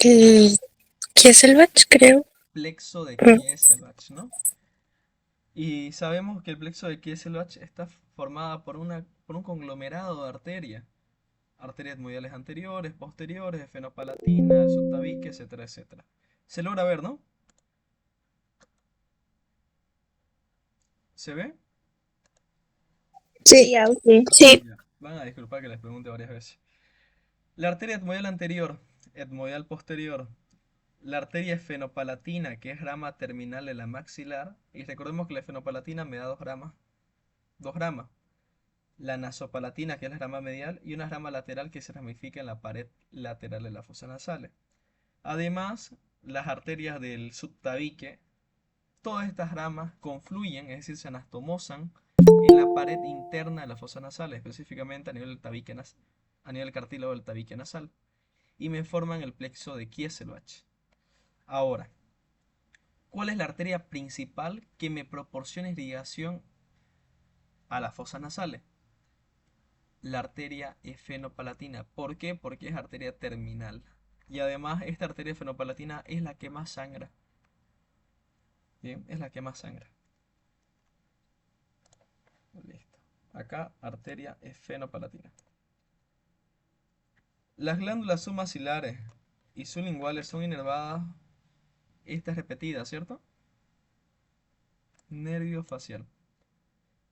El Kieselbach, creo. Plexo de Mm. Kieselbach, ¿no? Y sabemos que el plexo de Kieselbach está formada por un conglomerado de arterias. Arterias etmoidales anteriores, posteriores, esfenopalatina, el subtabique, etcétera, etcétera. Se logra ver, ¿no? ¿Se ve? Sí, sí. Ya. Van a disculpar que les pregunte varias veces. La arteria etmoidal anterior, etmoidal posterior, la arteria esfenopalatina, que es rama terminal de la maxilar, y recordemos que la esfenopalatina me da dos ramas. La nasopalatina, que es la rama medial, y una rama lateral que se ramifica en la pared lateral de las fosas nasales. Además, las arterias del subtabique, todas estas ramas confluyen, es decir, se anastomosan en la pared interna de la fosa nasal, específicamente a nivel del tabique a nivel cartílago del tabique nasal, y me forman el plexo de Kieselbach. Ahora, ¿cuál es la arteria principal que me proporciona irrigación a las fosas nasales? La arteria esfenopalatina. ¿Por qué? Porque es arteria terminal. Y además esta arteria esfenopalatina es la que más sangra. Bien, es la que más sangra. Acá, arteria esfenopalatina. Las glándulas submaxilares y sublinguales son inervadas, estas repetidas, ¿cierto? Nervio facial.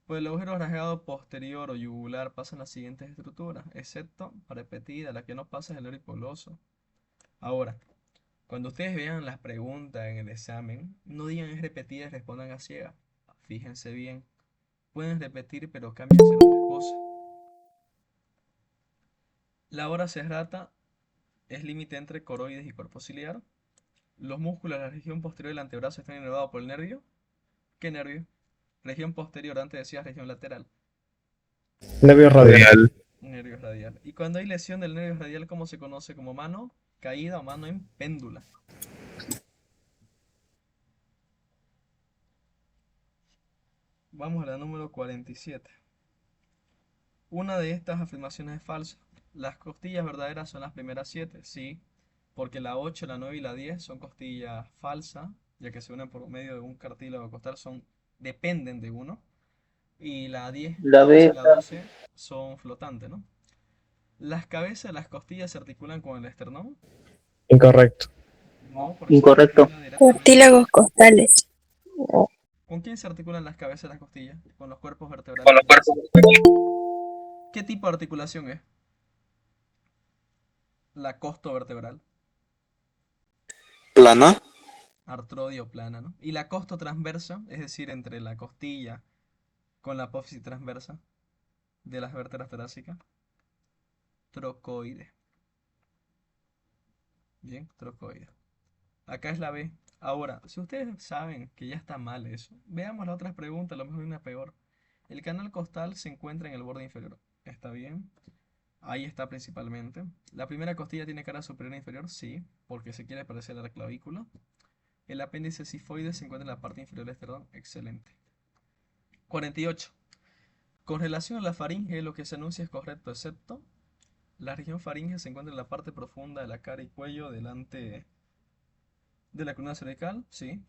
Por el agujero rasgado posterior o yugular pasan las siguientes estructuras, excepto repetida, la que no pasa es el nervio hipoglóso. Ahora, cuando ustedes vean las preguntas en el examen, no digan es repetida y respondan a ciegas. Fíjense bien. Pueden repetir, pero cambian ciertas cosas. La hora serrata es límite entre coroides y cuerpo ciliar. Los músculos de la región posterior del antebrazo están inervados por el nervio. ¿Qué nervio? Región posterior, antes decías región lateral. Nervio radial. Nervio radial. Y cuando hay lesión del nervio radial, ¿cómo se conoce? Como mano caída o mano en péndula. Vamos a la número 47. Una de estas afirmaciones es falsa. Las costillas verdaderas son las primeras 7, sí, porque la 8, la 9 y la 10 son costillas falsas, ya que se unen por medio de un cartílago costal, dependen de uno. Y la 10, la 11 y la 12 son flotantes, ¿no? Las cabezas de las costillas se articulan con el esternón. Incorrecto. No, porque se articula directamente. Cartílagos costales. ¿Con quién se articulan las cabezas de las costillas? Con los cuerpos vertebrales. ¿Qué tipo de articulación es? La costovertebral. Plana. Artrodio plana, ¿no? Y la costotransversa, es decir, entre la costilla con la apófisis transversa de las vértebras torácicas. Trocoide. Bien, trocoide. Acá es la B. Ahora, si ustedes saben que ya está mal eso, veamos las otras preguntas, a lo mejor hay una peor. El canal costal se encuentra en el borde inferior. ¿Está bien? Ahí está principalmente. ¿La primera costilla tiene cara superior e inferior? Sí, porque se quiere parecer a la clavícula. El apéndice sifoide se encuentra en la parte inferior del esternón. Excelente. 48. Con relación a la faringe, lo que se anuncia es correcto, excepto la región faringe se encuentra en la parte profunda de la cara y cuello delante de la columna cervical. Sí.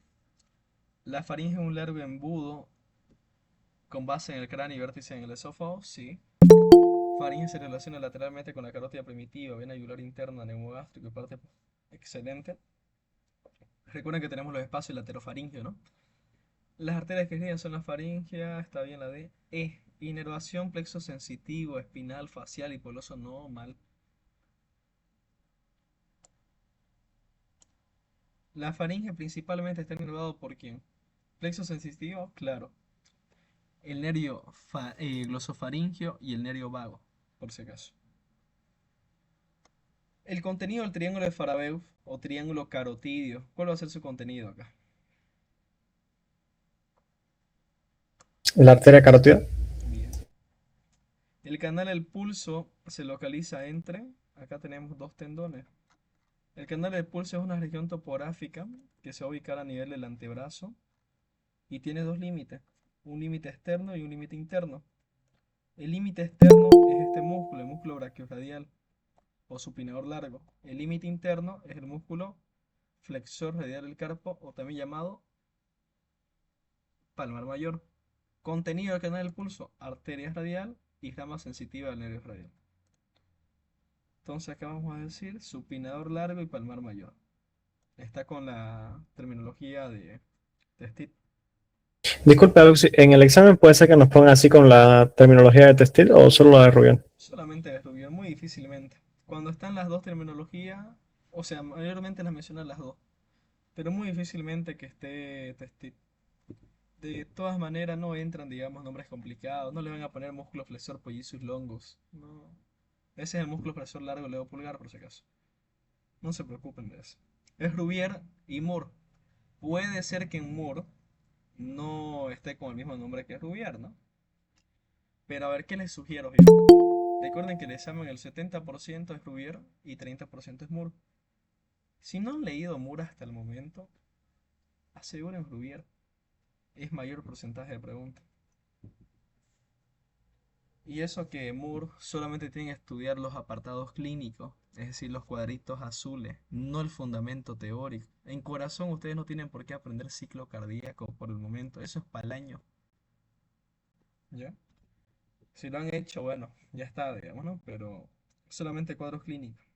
La faringe es un largo embudo con base en el cráneo y vértice en el esófago. Sí. Faringe se relaciona lateralmente con la carótida primitiva, vena yugular interna, neumogástrico y parte. Excelente. Recuerden que tenemos los espacios laterofaringeo, ¿no? Las arterias que irrigan son la faringea, está bien la D. Inervación plexo sensitivo, espinal, facial y poloso, no, mal. La faringe principalmente está inervado por quién? Plexo sensitivo, claro. El nervio glosofaringeo y el nervio vago, por si acaso. El contenido del triángulo de Farabeuf o triángulo carotidio, ¿cuál va a ser su contenido acá? La arteria carótida. Bien. El canal del pulso se localiza entre, acá tenemos dos tendones. El canal del pulso es una región topográfica que se va a ubicar a nivel del antebrazo y tiene dos límites, un límite externo y un límite interno. El límite externo es este músculo, el músculo brachiorradial o supinador largo. El límite interno es el músculo flexor radial del carpo o también llamado palmar mayor. Contenido del canal del pulso, arteria radial y rama sensitiva del nervio radial. Entonces acá vamos a decir supinador largo y palmar mayor. Está con la terminología de Testit. Disculpe, Alexi, en el examen puede ser que nos pongan así con la terminología de Testil o solo la de Rubión. Solamente de Rubión, muy difícilmente. Cuando están las dos terminologías, o sea, mayormente las mencionan las dos, pero muy difícilmente que esté Testit. De todas maneras no entran, digamos, nombres complicados, no le van a poner músculo flexor pollicis longus, no. Ese es el músculo flexor largo dedo pulgar, por si acaso. No se preocupen de eso. Es Rubier y Moore. Puede ser que en Moore no esté con el mismo nombre que Rubier, ¿no? Pero a ver, ¿qué les sugiero yo? Recuerden que el examen el 70% es Rubier y 30% es Moore. Si no han leído Moore hasta el momento, aseguren Rubier. Es mayor porcentaje de preguntas. Y eso que Moore solamente tiene que estudiar los apartados clínicos, es decir, los cuadritos azules, no el fundamento teórico. En corazón ustedes no tienen por qué aprender ciclo cardíaco por el momento, eso es para el año. ¿Ya? Si lo han hecho, bueno, ya está, digamos, ¿no? Pero solamente cuadros clínicos.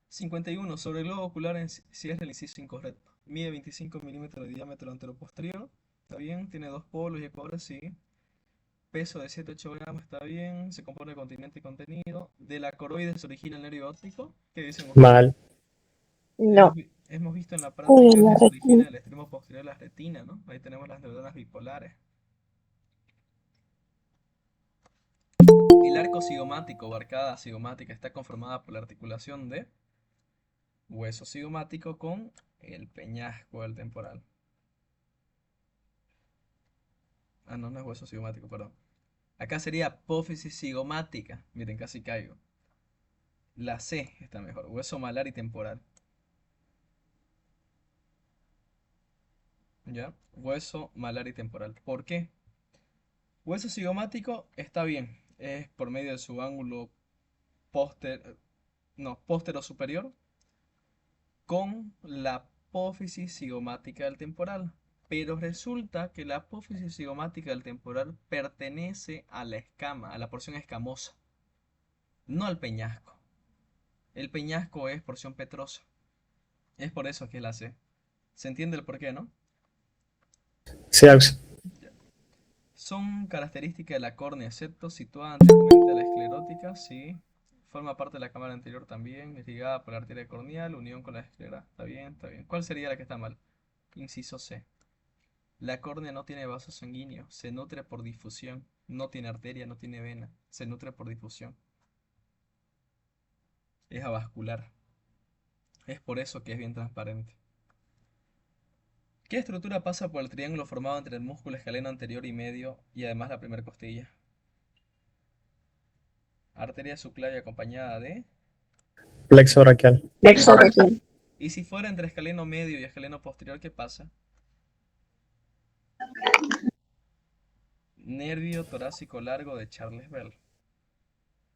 51. Sobre el globo ocular en cierra el inciso incorrecto. Mide 25 milímetros de diámetro antero-posterior. Está bien, tiene dos polos y ecuador, sí. Peso de 7-8 gramos, está bien. Se compone de continente y contenido. De la coroide se origina el nervio óptico. ¿Qué dicen ustedes? Mal. No. Hemos visto en la Uy, práctica la que se origina retina. el extremo posterior de la retina, ¿no? Ahí tenemos las neuronas bipolares. El arco cigomático o arcada cigomática está conformada por la articulación de hueso cigomático con el peñasco del temporal. Ah, no, no es hueso cigomático, perdón. Acá sería apófisis cigomática. Miren, casi caigo. La C está mejor. Hueso malar y temporal. ¿Ya? Hueso malar y temporal. ¿Por qué? Hueso cigomático está bien. Es por medio de su ángulo póstero superior con la apófisis cigomática del temporal. Pero resulta que la apófisis cigomática del temporal pertenece a la escama, a la porción escamosa, no al peñasco. El peñasco es porción petrosa. Es por eso que es la C. ¿Se entiende el porqué, no? Sí, Axel. Ya. Son características de la córnea, excepto situada anteriormente a la esclerótica, sí. Forma parte de la cámara anterior también, irrigada por la arteria corneal, unión con la esclera. Está bien, está bien. ¿Cuál sería la que está mal? Inciso C. La córnea no tiene vaso sanguíneo, se nutre por difusión. No tiene arteria, no tiene vena, se nutre por difusión. Es avascular. Es por eso que es bien transparente. ¿Qué estructura pasa por el triángulo formado entre el músculo escaleno anterior y medio y además la primera costilla? Arteria subclavia acompañada de... Plexo braquial. Plexo braquial. Y si fuera entre escaleno medio y escaleno posterior, ¿qué pasa? Nervio torácico largo de Charles Bell,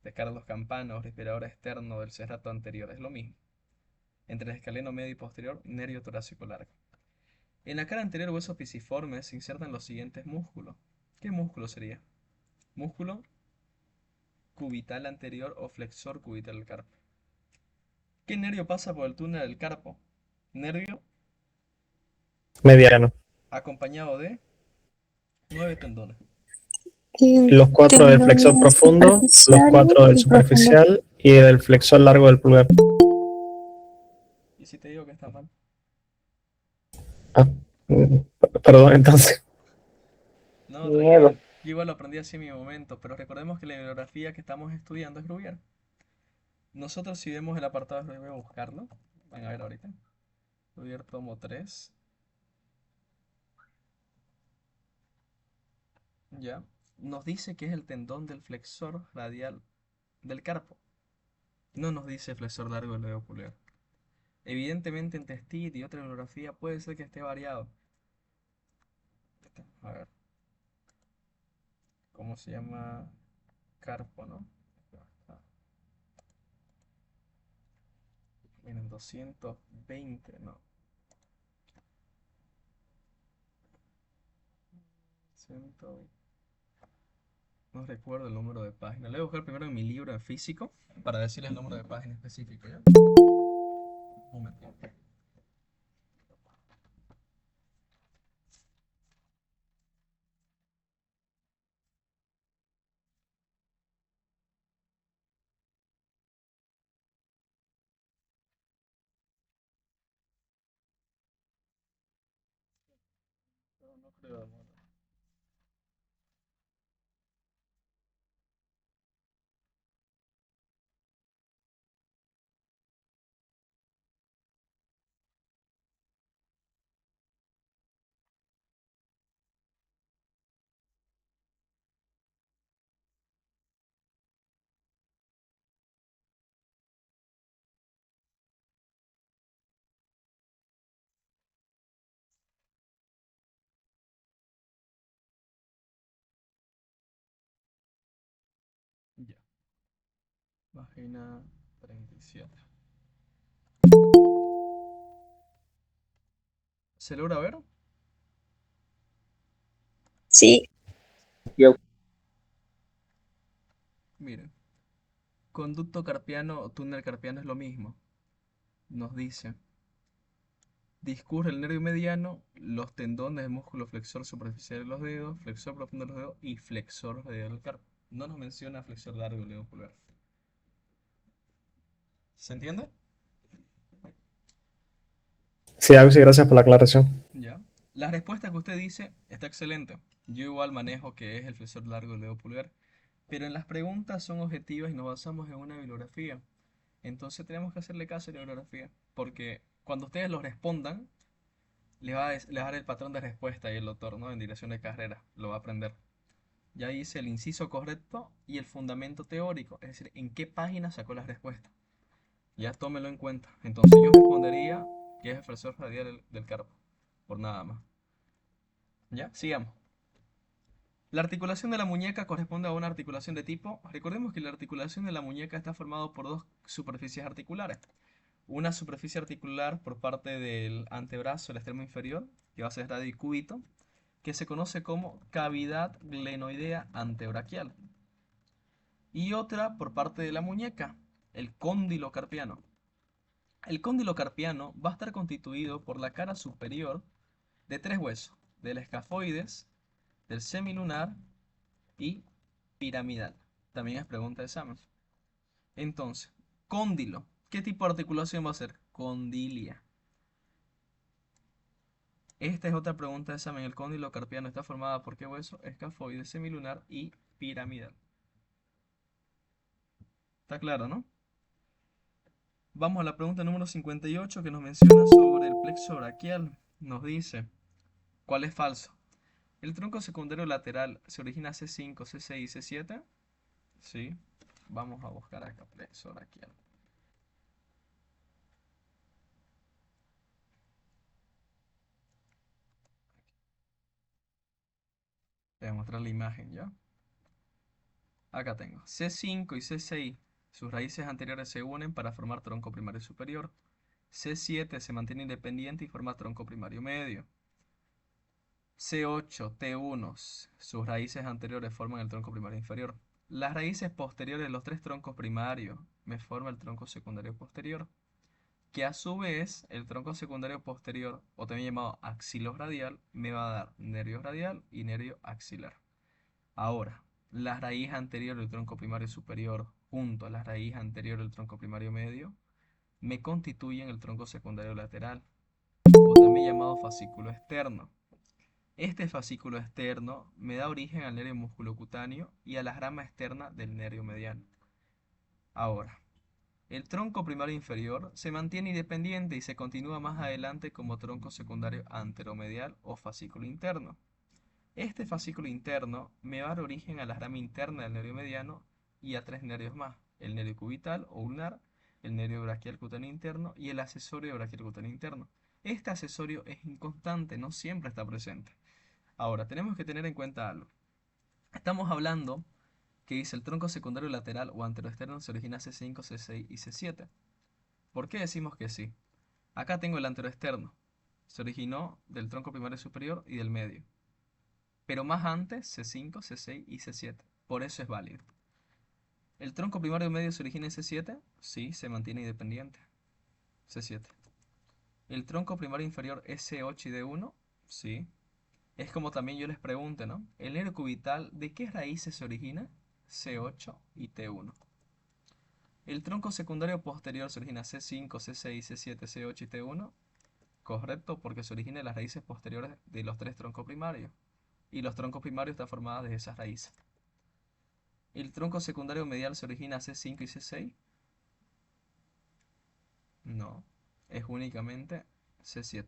de Carlos Campano, respirador externo del serrato anterior. Es lo mismo. Entre el escaleno medio y posterior, nervio torácico largo. En la cara anterior, hueso pisiforme, se insertan los siguientes músculos. ¿Qué músculo sería? Músculo cubital anterior o flexor cubital del carpo. ¿Qué nervio pasa por el túnel del carpo? Nervio Mediano. acompañado de 9 tendones. Los cuatro del flexor Tendones profundo, los superficiales cuatro del y profundos. superficial y del flexor largo del pulgar. ¿Y si te digo que está mal? Ah, mm, perdón, entonces. No, tranquilo. Yo igual lo aprendí así en mi momento, pero recordemos que la bibliografía que estamos estudiando es Gruber. Nosotros si vemos el apartado de Gruber, voy a buscarlo. Van a ver ahorita. Gruber tomo 3. Ya. Nos dice que es el tendón del flexor radial del carpo. No nos dice flexor largo del dedo pulgar. Evidentemente en Testit y otra bibliografía puede ser que esté variado. A ver. ¿Cómo se llama? Carpo, ¿no? Miren, 220, no. 100. No recuerdo el número de página. Le voy a buscar primero en mi libro en físico para decirles el número de página específico, ¿ya? Un momento. No, no creo, hermano. Ya. Página 37. ¿Se logra ver? Sí, Miren, conducto carpiano o túnel carpiano es lo mismo. Nos dice, discurre el nervio mediano, los tendones del músculo flexor superficial de los dedos, flexor profundo de los dedos y flexor radial del carpo. No nos menciona flexor largo del dedo pulgar. ¿Se entiende? Sí, sí, gracias por la aclaración. Ya. La respuesta que usted dice está excelente. Yo igual manejo que es el flexor largo del dedo pulgar. Pero en las preguntas son objetivas y nos basamos en una bibliografía. Entonces tenemos que hacerle caso a la bibliografía. Porque cuando ustedes lo respondan, le va a dar el patrón de respuesta y el autor, ¿no? En dirección de carrera. Lo va a aprender. Ya dice el inciso correcto y el fundamento teórico. Es decir, en qué página sacó la respuesta. Ya tómelo en cuenta. Entonces yo respondería que es el flexor radial del carpo. Por nada más. ¿Ya? Sigamos. La articulación de la muñeca corresponde a una articulación de tipo. Recordemos que la articulación de la muñeca está formada por dos superficies articulares. Una superficie articular por parte del antebrazo, el extremo inferior, que va a ser radio y cúbito, que se conoce como cavidad glenoidea antebraquial. Y otra por parte de la muñeca, el cóndilo carpiano. El cóndilo carpiano va a estar constituido por la cara superior de tres huesos, del escafoides, del semilunar y piramidal. También es pregunta de examen. Entonces, cóndilo. ¿Qué tipo de articulación va a ser? Condilia. Esta es otra pregunta de examen. El cóndilo carpiano está formada por qué hueso? Escafoide, semilunar y piramidal. ¿Está claro, no? Vamos a la pregunta número 58 que nos menciona sobre el plexo braquial. Nos dice, ¿cuál es falso? ¿El tronco secundario lateral se origina C5, C6 y C7? Sí. Vamos a buscar acá plexo braquial. Voy a mostrar la imagen ya. Acá tengo C5 y C6. Sus raíces anteriores se unen para formar tronco primario superior. C7 se mantiene independiente y forma tronco primario medio. C8, T1, sus raíces anteriores forman el tronco primario inferior. Las raíces posteriores de los tres troncos primarios me forman el tronco secundario posterior, que a su vez el tronco secundario posterior, o también llamado axilorradial, me va a dar nervio radial y nervio axilar. Ahora, la raíz anterior del tronco primario superior junto a la raíz anterior del tronco primario medio me constituyen el tronco secundario lateral, o también llamado fascículo externo. Este fascículo externo me da origen al nervio musculocutáneo y a la rama externa del nervio mediano. Ahora, el tronco primario inferior se mantiene independiente y se continúa más adelante como tronco secundario anteromedial o fascículo interno. Este fascículo interno me va a dar origen a la rama interna del nervio mediano y a tres nervios más: el nervio cubital o ulnar, el nervio braquial cutáneo interno y el accesorio braquial cutáneo interno. Este accesorio es inconstante, no siempre está presente. Ahora, tenemos que tener en cuenta algo. Estamos hablando que dice el tronco secundario lateral o anteroexterno se origina C5, C6 y C7. ¿Por qué decimos que sí? Acá tengo el anteroexterno. Se originó del tronco primario superior y del medio. Pero más antes, C5, C6 y C7. Por eso es válido. ¿El tronco primario medio se origina en C7? Sí, se mantiene independiente. C7. ¿El tronco primario inferior es C8 y D1? Sí. Es como también yo les pregunte, ¿no? ¿El nervio cubital de qué raíces se origina? C8 y T1. ¿El tronco secundario posterior se origina C5, C6, C7, C8 y T1? Correcto, porque se origina de las raíces posteriores de los tres troncos primarios. Y los troncos primarios están formados de esas raíces. ¿El tronco secundario medial se origina C5 y C6? No, es únicamente C7.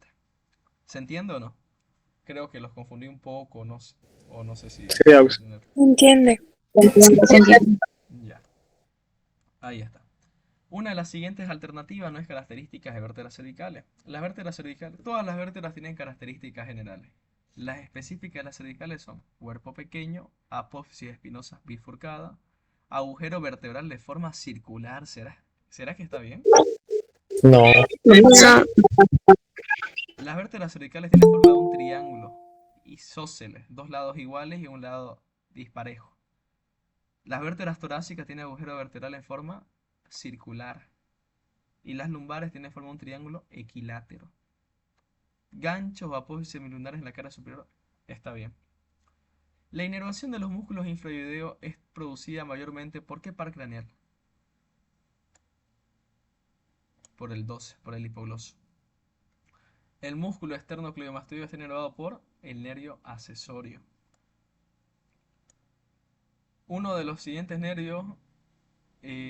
¿Se entiende o no? Creo que los confundí un poco, no sé, o no sé si Sí, se va a Agus. entender. Entiende. Ya, ahí está. Una de las siguientes alternativas no es características de vértebras cervicales. Las vértebras cervicales, todas las vértebras tienen características generales. Las específicas de las cervicales son cuerpo pequeño, apófisis espinosa bifurcada, agujero vertebral de forma circular. ¿Será que está bien? No, No, Las vértebras cervicales tienen forma de un triángulo isósceles, dos lados iguales y un lado disparejo. Las vértebras torácicas tienen agujero vertebral en forma circular y las lumbares tienen forma de un triángulo equilátero. Ganchos, apófisis semilunares en la cara superior. Está bien. La inervación de los músculos infraoideos es producida mayormente ¿por qué par craneal? Por el 12, por el hipogloso. El músculo esternocleidomastoideo está inervado por el nervio accesorio. Uno de los siguientes nervios,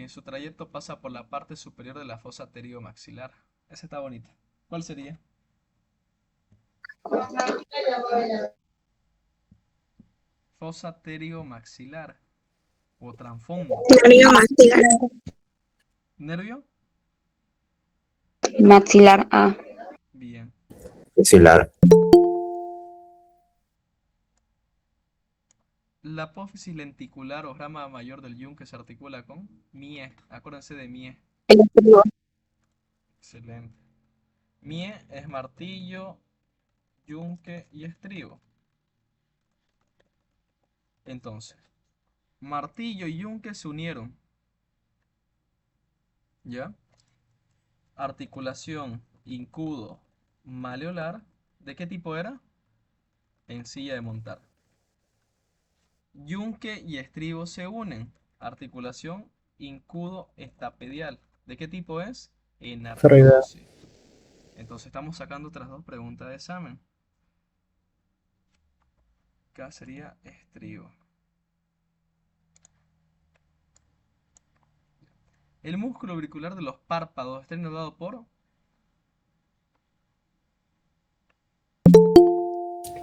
su trayecto pasa por la parte superior de la fosa pteriomaxilar. Esa está bonita. ¿Cuál sería? Fosa pteriomaxilar o transfondo. Nervio maxilar. ¿Nervio? Maxilar A. Bien. Maxilar. La apófisis lenticular o rama mayor del yunque se articula con Mie. Acuérdense de Mie. El estribo. Excelente. Mie es martillo, yunque y estribo. Entonces, martillo y yunque se unieron. ¿Ya? Articulación, incudo, maleolar. ¿De qué tipo era? En silla de montar. Yunque y estribo se unen. Articulación, incudo, estapedial. ¿De qué tipo es? En Feroidea. artrosis. Entonces estamos sacando otras dos preguntas de examen. Acá sería estribo. El músculo auricular de los párpados está inervado por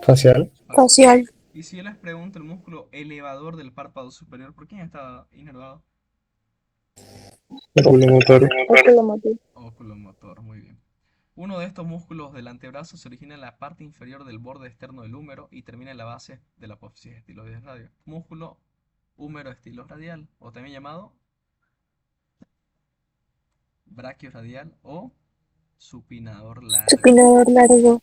Facial. Facial. Y si yo les pregunto el músculo elevador del párpado superior, ¿por quién está inervado? Oculomotor. Oculomotor. Oculomotor, muy bien. Uno de estos músculos del antebrazo se origina en la parte inferior del borde externo del húmero y termina en la base de la apófisis estiloides radial. Músculo húmero estiloradial, o también llamado brachioradial o supinador largo. Supinador largo.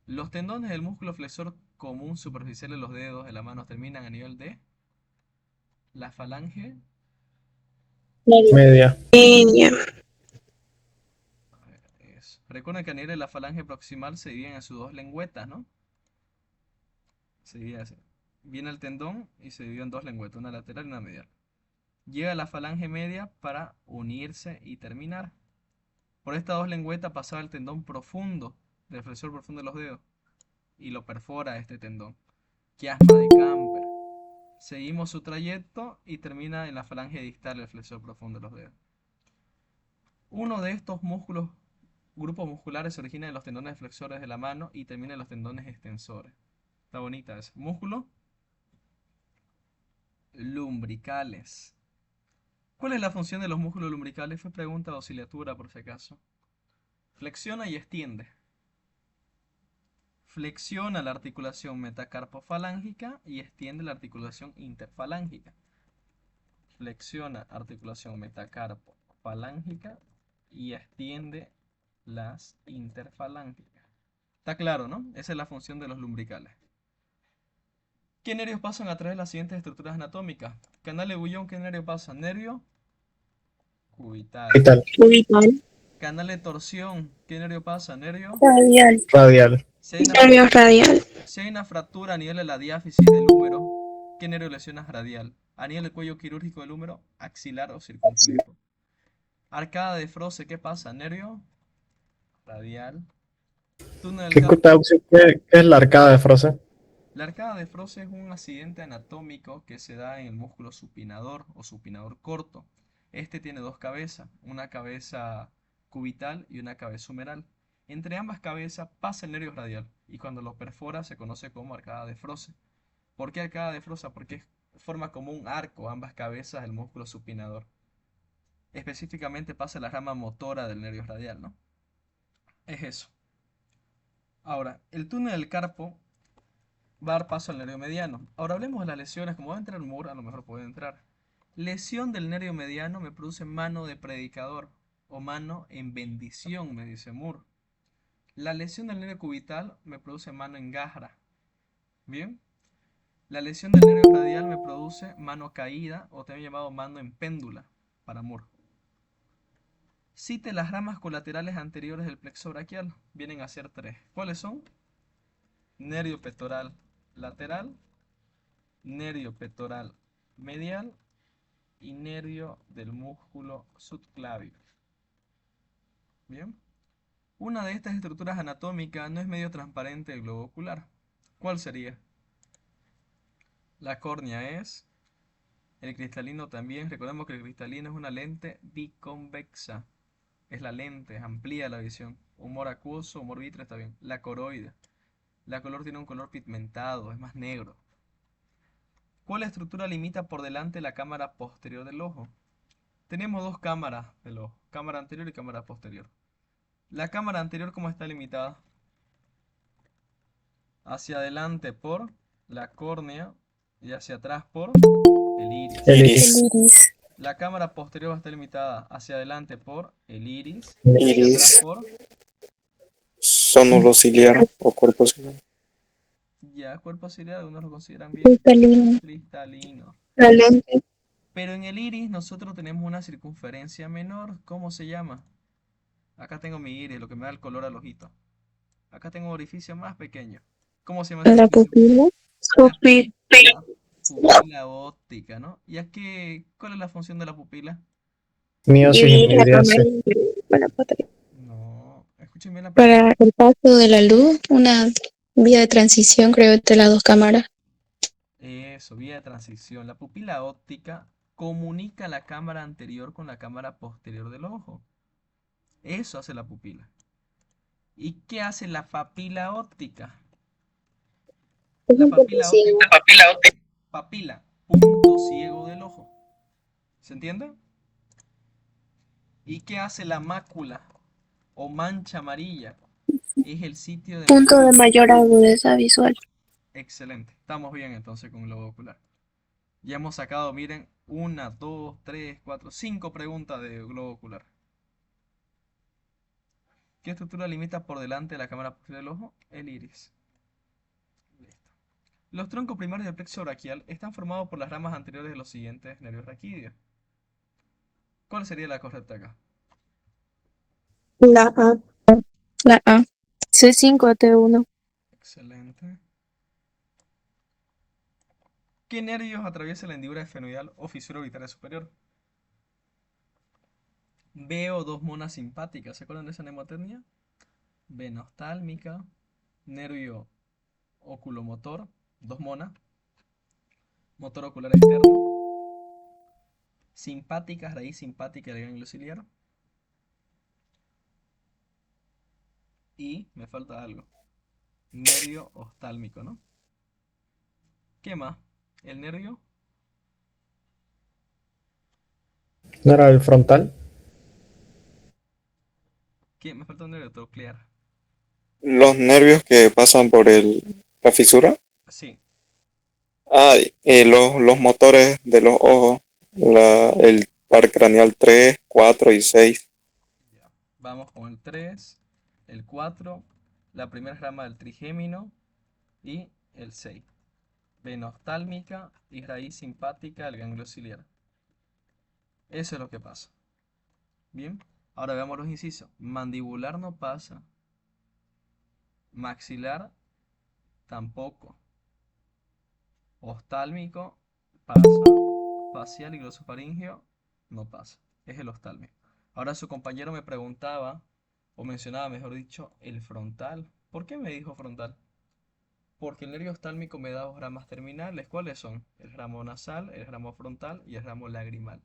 Los tendones del músculo flexor común superficial de los dedos de la mano terminan a nivel de la falange. Media. Media. Recuerden que a nivel de la falange proximal se dividen en sus dos lengüetas, ¿no? Se divide así. Viene el tendón y se divide en dos lengüetas, una lateral y una medial. Llega a la falange media para unirse y terminar. Por estas dos lengüetas pasaba el tendón profundo, del flexor profundo de los dedos, y lo perfora este tendón. Quiasma de Camper. Seguimos su trayecto y termina en la falange distal del flexor profundo de los dedos. Uno de estos músculos, grupos musculares, se origina en los tendones flexores de la mano y termina en los tendones extensores. Está bonita esa. Músculo lumbricales. ¿Cuál es la función de los músculos lumbricales? Fue pregunta de auxiliatura por si acaso. Flexiona y extiende. Flexiona la articulación metacarpofalángica y extiende la articulación interfalángica. Flexiona articulación metacarpofalángica y extiende las interfalángicas. Está claro, ¿no? Esa es la función de los lumbricales. ¿Qué nervios pasan a través de las siguientes estructuras anatómicas? Canal de Gullón, ¿qué nervio pasa? Nervio cubital. Vital. Cubital. Canal de torsión, ¿qué nervio pasa? Nervio. Radial. Radial. Si hay una, Nervio radial. si hay una fractura a nivel de la diáfisis del húmero, ¿qué nervio lesiona? Radial. A nivel del cuello quirúrgico del húmero, axilar o circunflejo. Arcada de Froese, ¿qué pasa? Nervio radial. Túnel del Disculpa, carpo. ¿qué es la arcada de Froese? La arcada de Froese es un accidente anatómico que se da en el músculo supinador o supinador corto. Este tiene dos cabezas, una cabeza cubital y una cabeza humeral. Entre ambas cabezas pasa el nervio radial y cuando lo perfora se conoce como arcada de Froese. ¿Por qué arcada de Froese? Porque forma como un arco ambas cabezas del músculo supinador. Específicamente pasa la rama motora del nervio radial, ¿no? Es eso. Ahora, el túnel del carpo va a dar paso al nervio mediano. Ahora hablemos de las lesiones. Como va a entrar Moore, a lo mejor puede entrar. Lesión del nervio mediano me produce mano de predicador o mano en bendición, me dice Moore. La lesión del nervio cubital me produce mano en gajra. Bien. La lesión del nervio radial me produce mano caída o también llamado mano en péndula para Moore. Cite las ramas colaterales anteriores del plexo braquial. Vienen a ser tres. ¿Cuáles son? Nervio pectoral lateral, nervio pectoral medial y nervio del músculo subclavio. Bien. Una de estas estructuras anatómicas no es medio transparente del globo ocular. ¿Cuál sería? La córnea es, el cristalino también. Recordemos que el cristalino es una lente biconvexa. Es la lente, amplía la visión. Humor acuoso, humor vítreo está bien. La coroide. La color tiene un color pigmentado, es más negro. ¿Cuál estructura limita por delante la cámara posterior del ojo? Tenemos dos cámaras del ojo, cámara anterior y cámara posterior. La cámara anterior, ¿cómo está limitada? Hacia adelante por la córnea y hacia atrás por el iris. El El iris. iris. La cámara posterior va a estar limitada hacia adelante por el iris y hacia Iris, atrás por sónulo ciliar o cuerpo ciliar. ya cuerpo ciliar, algunos lo consideran bien Cristalino. cristalino. La lente. Pero en el iris nosotros tenemos una circunferencia menor. ¿Cómo se llama? Acá tengo mi iris, lo que me da el color al ojito. Acá tengo un orificio más pequeño. ¿Cómo se llama ese La orificio? pupila. La, Pupil. la pupila óptica, ¿no? ¿Y aquí cuál es la función de la pupila? Miosis y Dividir la cámara miriasis. para poder- No, escuchen bien la pregunta. Para el paso de la luz, una vía de transición, creo, entre las dos cámaras. Eso, vía de transición. La pupila óptica comunica la cámara anterior con la cámara posterior del ojo. Eso hace la pupila. ¿Y qué hace la papila óptica? La papila óptica, papila, punto ciego del ojo. ¿Se entiende? ¿Y qué hace la mácula o mancha amarilla? Es el sitio de Punto mayor... de mayor agudeza visual. Excelente. Estamos bien entonces con el globo ocular. Ya hemos sacado, miren, 1, 2, 3, 4, 5 preguntas de globo ocular. ¿Qué estructura limita por delante de la cámara posterior del ojo? El iris. Listo. Los troncos primarios del plexo braquial están formados por las ramas anteriores de los siguientes nervios raquídeos. ¿Cuál sería la correcta acá? La A. La A. C5T1. Excelente. ¿Qué nervios atraviesa la hendidura esfenoidal o fisura orbitaria superior? Veo dos monas simpáticas. ¿Se acuerdan de esa mnemotecnia? Vena oftálmica, nervio oculomotor, dos monas, motor ocular externo, simpática, raíz simpática del ganglio ciliar. Y me falta algo. Nervio oftálmico, ¿no? ¿Qué más? El nervio. ¿No era el frontal? ¿Qué? Me falta un nervio troclear. Los nervios que pasan por la fisura. Sí. Ah, los motores de los ojos. El par craneal 3, 4 y 6. Ya. Vamos con el 3, el 4, la primera rama del trigémino y el 6. Vena oftálmica y raíz simpática del ganglio ciliar. Eso es lo que pasa. Bien. Ahora veamos los incisos. Mandibular no pasa. Maxilar tampoco. Oftálmico pasa. Facial y glosofaringeo no pasa. Es el oftálmico. Ahora su compañero me preguntaba, o mencionaba, mejor dicho, el frontal. ¿Por qué me dijo frontal? Porque el nervio oftálmico me da dos ramas terminales. ¿Cuáles son? El ramo nasal, el ramo frontal y el ramo lagrimal.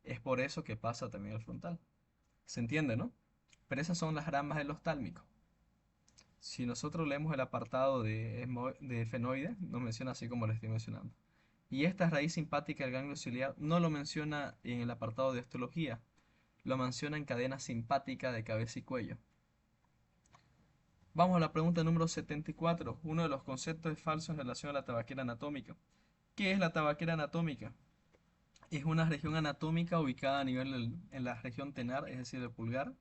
Es por eso que pasa también el frontal. ¿Se entiende, no? Pero esas son las ramas del oftálmico. Si nosotros leemos el apartado de fenoide, nos menciona así como lo estoy mencionando. Y esta raíz simpática del ganglio ciliar no lo menciona en el apartado de osteología, lo menciona en cadena simpática de cabeza y cuello. Vamos a la pregunta número 74. Uno de los conceptos falsos en relación a la tabaquera anatómica. ¿Qué es la tabaquera anatómica? Es una región anatómica ubicada a nivel en la región tenar, es decir, el pulgar,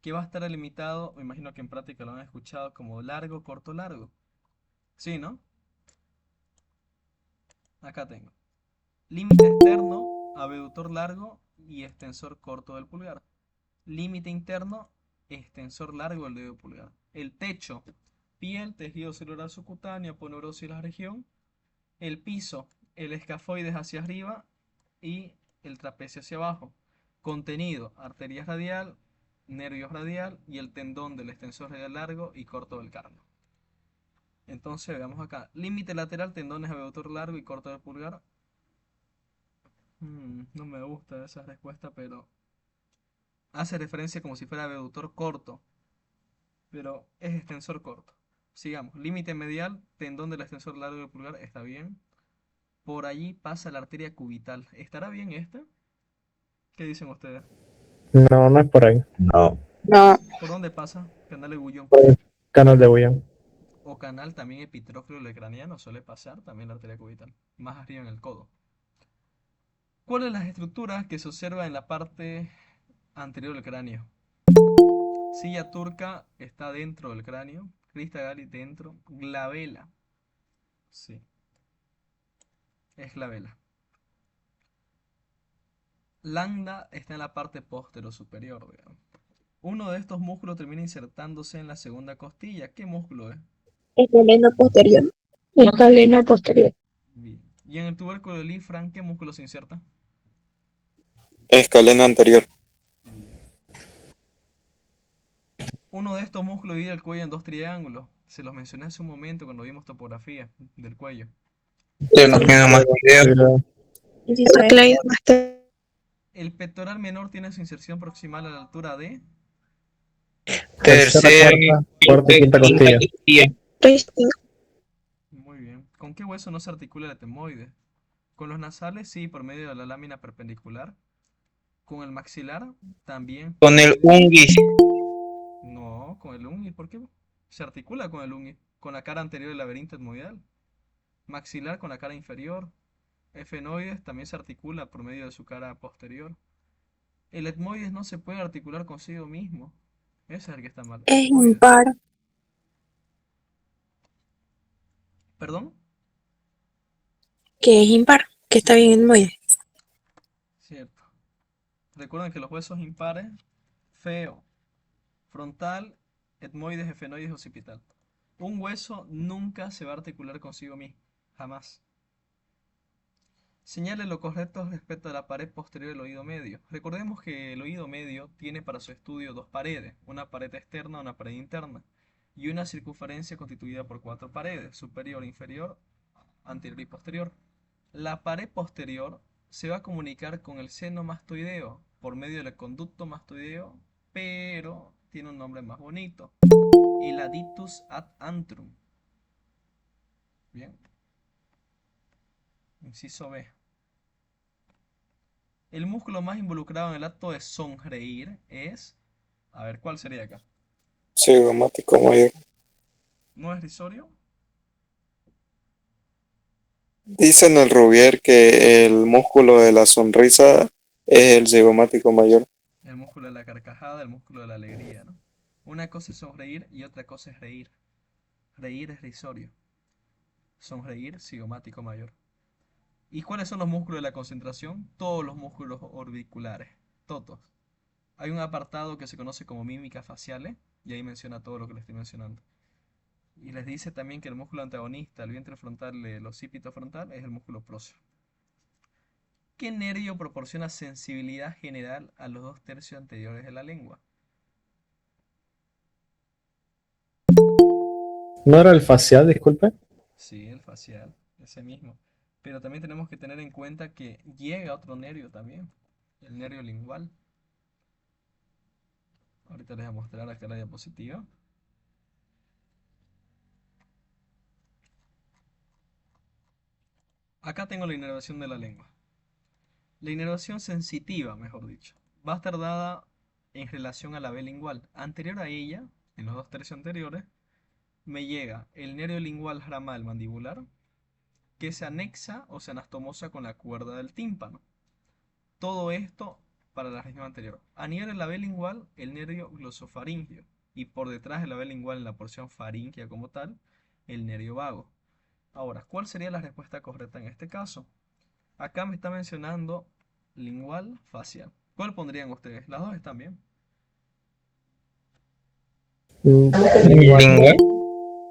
que va a estar delimitado, me imagino que en práctica lo han escuchado, como largo, corto, largo. ¿Sí, no? Acá tengo. Límite externo, abductor largo y extensor corto del pulgar. Límite interno, extensor largo del dedo pulgar. El techo, piel, tejido celular subcutáneo, aponeurosis de la región. El piso, el escafoides hacia arriba y el trapecio hacia abajo. Contenido, arteria radial, nervio radial y el tendón del extensor radial largo y corto del carno. Entonces veamos acá. Límite lateral, tendones abductor largo y corto del pulgar. No me gusta esa respuesta, pero hace referencia como si fuera abductor corto, pero es extensor corto. Sigamos. Límite medial, tendón del extensor largo del pulgar, está bien. Por allí pasa la arteria cubital. ¿Estará bien esta? ¿Qué dicen ustedes? No, no es por ahí. No. No, ¿Por dónde pasa? Canal de Gullón. Por el canal de William. O canal también epitrófilo lecraniano suele pasar también la arteria cubital. Más arriba en el codo. ¿Cuáles son las estructuras que se observan en la parte anterior del cráneo? Silla turca está dentro del cráneo. Crista gali dentro. Glabela. Sí, es glabela. Lambda está en la parte posterior superior, digamos. Uno de estos músculos termina insertándose en la segunda costilla. ¿Qué músculo es? El galeno posterior. el galeno posterior. Bien. Y en el tubérculo del Ifran, ¿qué músculo se inserta? Escaleno anterior. Bien. Uno de estos músculos divide el cuello en dos triángulos. Se los mencioné hace un momento cuando vimos topografía del cuello. Yo no tengo más idea. Inciso E. Cleidomastoideo. El pectoral menor tiene su inserción proximal a la altura de... Tercera, cuarta y quinta costilla. Muy bien. ¿Con qué hueso no se articula el etmoide? Con los nasales, sí, por medio de la lámina perpendicular. Con el maxilar, también. Con el unguis. No, con el ungi. ¿Por qué? Se articula con el ungi. Con la cara anterior del laberinto etmoidal. Maxilar con la cara inferior. Efenoides también se articula por medio de su cara posterior. El etmoides no se puede articular consigo mismo. Ese es el que está mal. Es Etmoides. impar. ¿Perdón? Que es impar. Que está bien en muy. Cierto. Recuerden que los huesos impares, feo, frontal, etmoides, efenoides, occipital. Un hueso nunca se va a articular consigo mismo. Jamás. Señale lo correcto respecto a la pared posterior del oído medio. Recordemos que el oído medio tiene para su estudio dos paredes, una pared externa, una pared interna, y una circunferencia constituida por cuatro paredes, superior, inferior, anterior y posterior. La pared posterior se va a comunicar con el seno mastoideo por medio del conducto mastoideo, pero tiene un nombre más bonito, el adictus ad antrum. Bien, inciso B. El músculo más involucrado en el acto de sonreír es... A ver, ¿cuál sería acá? Cigomático mayor. ¿No es risorio? Dice en el Rubier que el músculo de la sonrisa es el cigomático mayor. El músculo de la carcajada, el músculo de la alegría, ¿no? Una cosa es sonreír y otra cosa es reír. Reír es risorio. Sonreír, cigomático mayor. ¿Y cuáles son los músculos de la concentración? Todos los músculos orbiculares. Todos. Hay un apartado que se conoce como mímicas faciales y ahí menciona todo lo que les estoy mencionando. Y les dice también que el músculo antagonista, el vientre frontal, el occipito frontal, es el músculo prócer. ¿Qué nervio proporciona sensibilidad general a los dos tercios anteriores de la lengua? ¿No era el facial, disculpe? Sí, el facial, ese mismo. Pero también tenemos que tener en cuenta que llega otro nervio también, el nervio lingual. Ahorita les voy a mostrar acá la diapositiva. Acá tengo la inervación de la lengua. La inervación sensitiva, mejor dicho, va a estar dada en relación a la vía lingual. Anterior a ella, en los dos tercios anteriores, me llega el nervio lingual ramal mandibular, que se anexa o se anastomosa con la cuerda del tímpano. Todo esto para la región anterior. A nivel de la vía lingual, el nervio glosofaringio. Y por detrás de la vía lingual, en la porción faríngea como tal, el nervio vago. Ahora, ¿cuál sería la respuesta correcta en este caso? Acá me está mencionando lingual, facial. ¿Cuál pondrían ustedes? Las dos están bien. Lingual.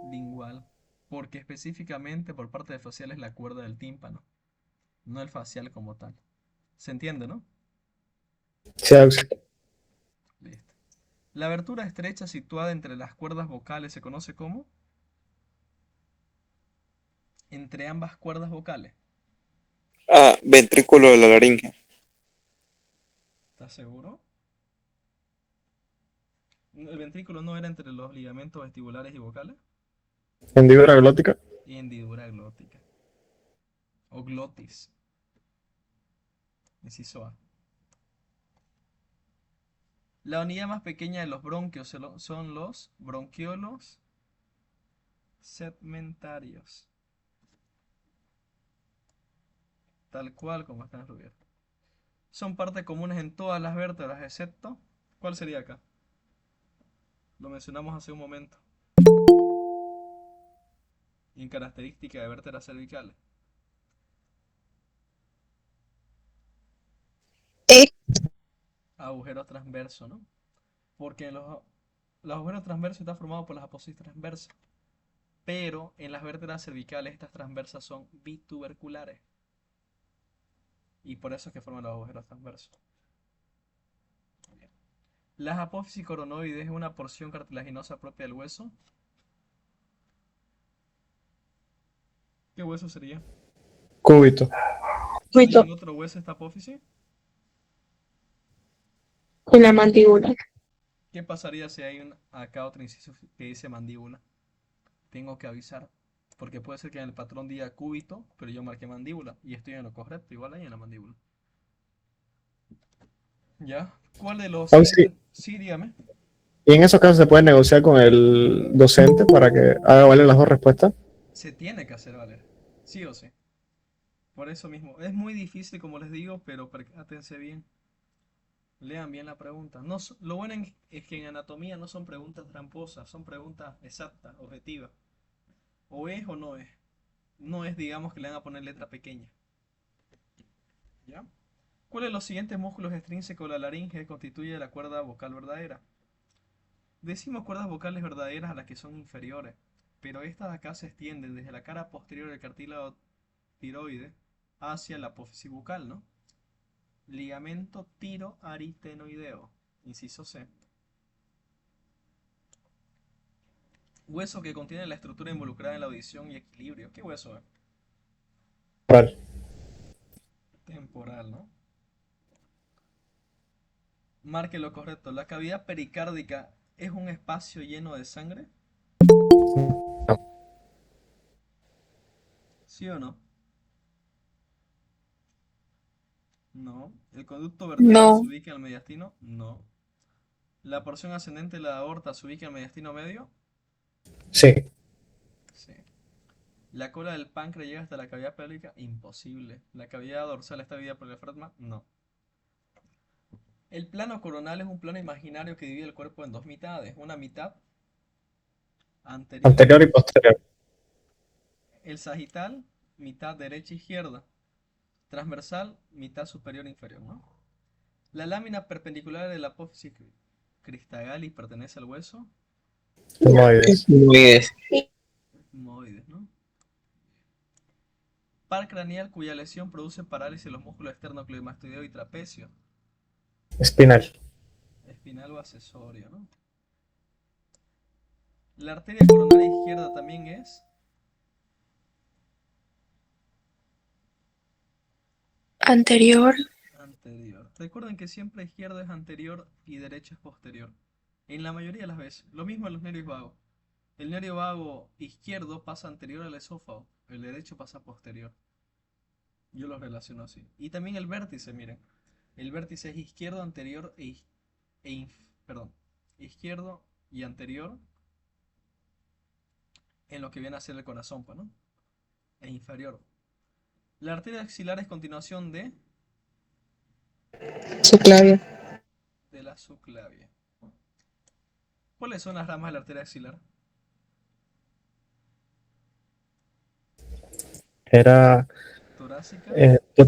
Lingual, porque específicamente por parte de facial es la cuerda del tímpano, no el facial como tal. ¿Se entiende, no? Sí, Listo. La abertura estrecha situada entre las cuerdas vocales se conoce como entre ambas cuerdas vocales. Ah, ventrículo de la laringe. ¿Estás seguro? ¿El ventrículo no era entre los ligamentos vestibulares y vocales? hendidura glótica. Y hendidura glótica. O glotis. Inciso A. La unidad más pequeña de los bronquios son los bronquiolos segmentarios. Tal cual como está en Rubier. Son partes comunes en todas las vértebras, excepto... ¿Cuál sería acá? Lo mencionamos hace un momento. En característica de vértebras cervicales. E, Agujeros transversos, ¿no? Porque los agujeros transversos están formados por las apófisis transversas. Pero en las vértebras cervicales estas transversas son bituberculares. Y por eso es que forman los agujeros transversos. Las apófisis coronoides es una porción cartilaginosa propia del hueso. ¿Qué hueso sería? Cúbito. ¿Y Justo en otro hueso esta apófisis? en la mandíbula. ¿Qué pasaría si hay acá otro inciso que dice mandíbula? Tengo que avisar. Porque puede ser que en el patrón diga cúbito, pero yo marqué mandíbula. Y estoy en lo correcto, igual ahí en la mandíbula. ¿Ya? ¿Cuál de los Sí. siguientes? Sí, dígame. Y en esos casos se puede negociar con el docente para que haga valer las dos respuestas. Se tiene que hacer valer. Sí o sí. Por eso mismo. Es muy difícil, como les digo, pero percátense bien. Lean bien la pregunta. No, lo bueno es que en anatomía no son preguntas tramposas, son preguntas exactas, objetivas. O es o no es. No es, digamos, que le van a poner letra pequeña. ¿Ya? ¿Cuál de los siguientes músculos extrínsecos de la laringe constituye la cuerda vocal verdadera? Decimos cuerdas vocales verdaderas a las que son inferiores, pero estas de acá se extienden desde la cara posterior del cartílago tiroide hacia la apófisis bucal, ¿no? Ligamento tiroaritenoideo, inciso C. Hueso que contiene la estructura involucrada en la audición y equilibrio. ¿Qué hueso es? Oral. Temporal, ¿no? Marque lo correcto. ¿La cavidad pericárdica es un espacio lleno de sangre? ¿Sí o no? No. ¿El conducto vertebral se no, ubica en el mediastino? No. ¿La porción ascendente de la aorta se ubica en el mediastino medio? Sí. Sí. ¿La cola del páncreas llega hasta la cavidad pélvica? Imposible. ¿La cavidad dorsal está dividida por el diafragma? No. El plano coronal es un plano imaginario que divide el cuerpo en dos mitades. Una mitad anterior. Anterior y posterior. El sagital, mitad derecha e izquierda. Transversal, mitad superior e inferior, ¿no? La lámina perpendicular de la apófisis cristalis pertenece al hueso Humoides. Luis. moides, ¿no? Par craneal cuya lesión produce parálisis de los músculos esternocleidomastoideo y trapecio. Espinal. Espinal o accesorio, ¿no? La arteria coronaria izquierda también es anterior, anterior. Recuerden que siempre izquierda es anterior y derecha es posterior. En la mayoría de las veces. Lo mismo en los nervios vagos. El nervio vago izquierdo pasa anterior al esófago. El derecho pasa posterior. Yo los relaciono así. Y también el vértice, miren. El vértice es izquierdo, anterior perdón, izquierdo y anterior en lo que viene a ser el corazón, pues, ¿no? E inferior. La arteria axilar es continuación subclavia. de la subclavia. ¿Cuáles son las ramas de la arteria axilar? Era Torácica,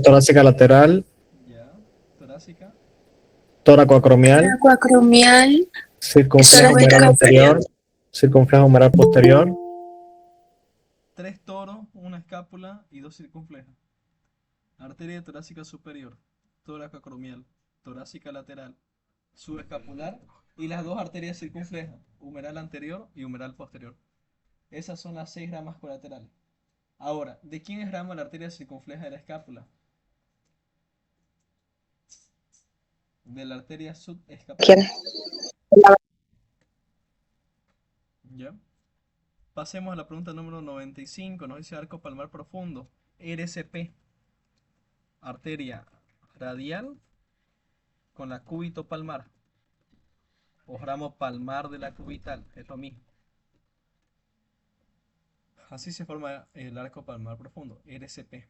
torácica lateral, ya. Torácica, toracoacromial, Aquacromial, circunflejo torácica humeral inferior. anterior, circunflejo humeral posterior, tres toros, una escápula y dos circunflejas. Arteria torácica superior, tórax acromial, torácica lateral, subescapular y las dos arterias circunflejas, humeral anterior y humeral posterior. Esas son las 6 ramas colaterales. Ahora, ¿de quién es rama la arteria circunfleja de la escápula? De la arteria subescapular. ¿Quién? ¿Ya? Pasemos a la pregunta número 95. Nos dice arco palmar profundo. RCP. Arteria radial con la cúbito palmar. O ramo palmar de la cubital. Es lo mismo. Así se forma el arco palmar profundo. RCP.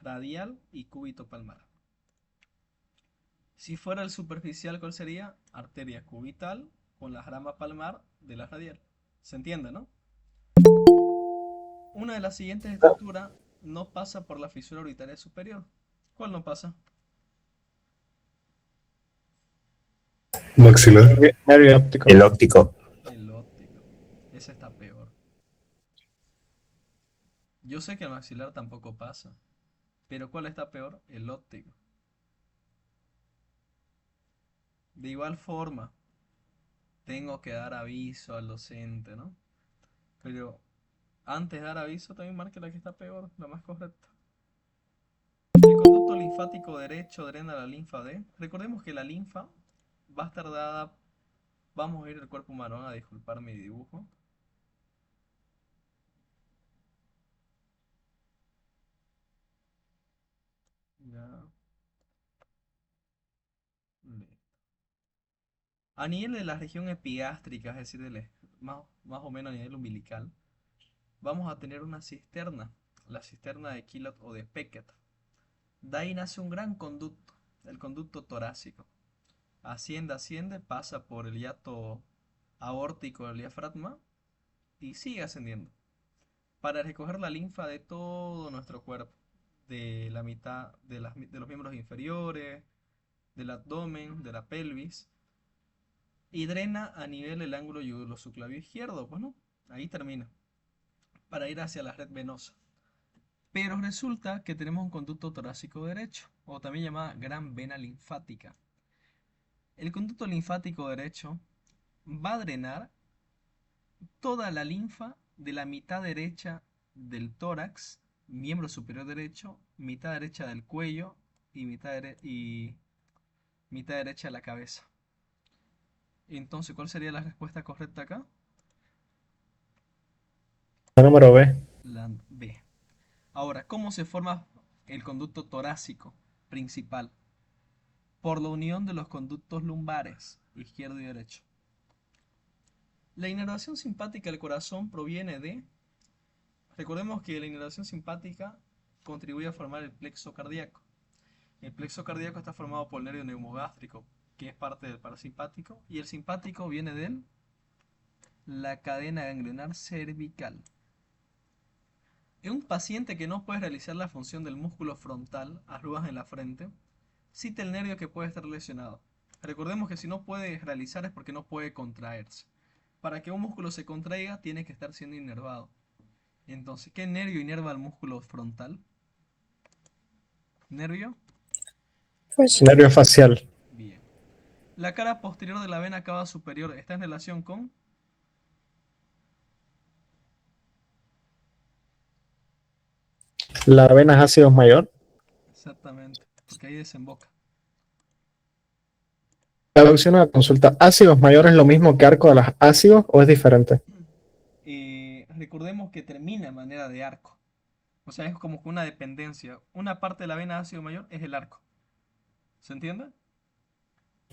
Radial y cúbito palmar. Si fuera el superficial, ¿cuál sería? Arteria cubital con la rama palmar de la radial. ¿Se entiende, no? Una de las siguientes estructuras no pasa por la fisura orbitaria superior. ¿Cuál no pasa? Maxilar. nervio óptico. El óptico. El óptico. Ese está peor. Yo sé que el maxilar tampoco pasa. Pero ¿cuál está peor? El óptico. De igual forma, tengo que dar aviso al docente, ¿no? Pero antes de dar aviso también marque la que está peor, la más correcta. El conducto linfático derecho drena la linfa D. Recordemos que la linfa va a estar dada. Vamos a ir al cuerpo humano, a disculpar mi dibujo. Ya. Listo. A nivel de la región epigástrica, es decir, más o menos a nivel umbilical, vamos a tener una cisterna, la cisterna de Kilot o de Peckett. De ahí nace un gran conducto, el conducto torácico. Asciende, asciende, pasa por el hiato aórtico del diafragma y sigue ascendiendo para recoger la linfa de todo nuestro cuerpo, de la mitad de los miembros inferiores, del abdomen, de la pelvis, y drena a nivel del ángulo yugosubclavio izquierdo, pues no, ahí termina, para ir hacia la red venosa. Pero resulta que tenemos un conducto torácico derecho, o también llamada gran vena linfática. El conducto linfático derecho va a drenar toda la linfa de la mitad derecha del tórax, miembro superior derecho, mitad derecha del cuello y mitad derecha de la cabeza. Entonces, ¿cuál sería la respuesta correcta acá? La número B. La B. Ahora, ¿cómo se forma el conducto torácico principal? Por la unión de los conductos lumbares, izquierdo y derecho. La inervación simpática del corazón proviene de... Recordemos que la inervación simpática contribuye a formar el plexo cardíaco. El plexo cardíaco está formado por el nervio neumogástrico, que es parte del parasimpático, y el simpático viene de la cadena ganglionar cervical. En un paciente que no puede realizar la función del músculo frontal, arrugas en la frente, cita el nervio que puede estar lesionado. Recordemos que si no puede realizar es porque no puede contraerse. Para que un músculo se contraiga, tiene que estar siendo inervado. Entonces, ¿qué nervio inerva el músculo frontal? ¿Nervio? Pues, Nervio facial. Bien. La cara posterior de la vena cava superior está en relación con... La vena ácido mayor. Exactamente, porque ahí desemboca. Traducción a la consulta. ¿Ácidos mayores es lo mismo que arco de los ácidos o es diferente? Recordemos que termina de manera de arco. O sea, es como que una dependencia. Una parte de la vena ácido mayor es el arco. ¿Se entiende?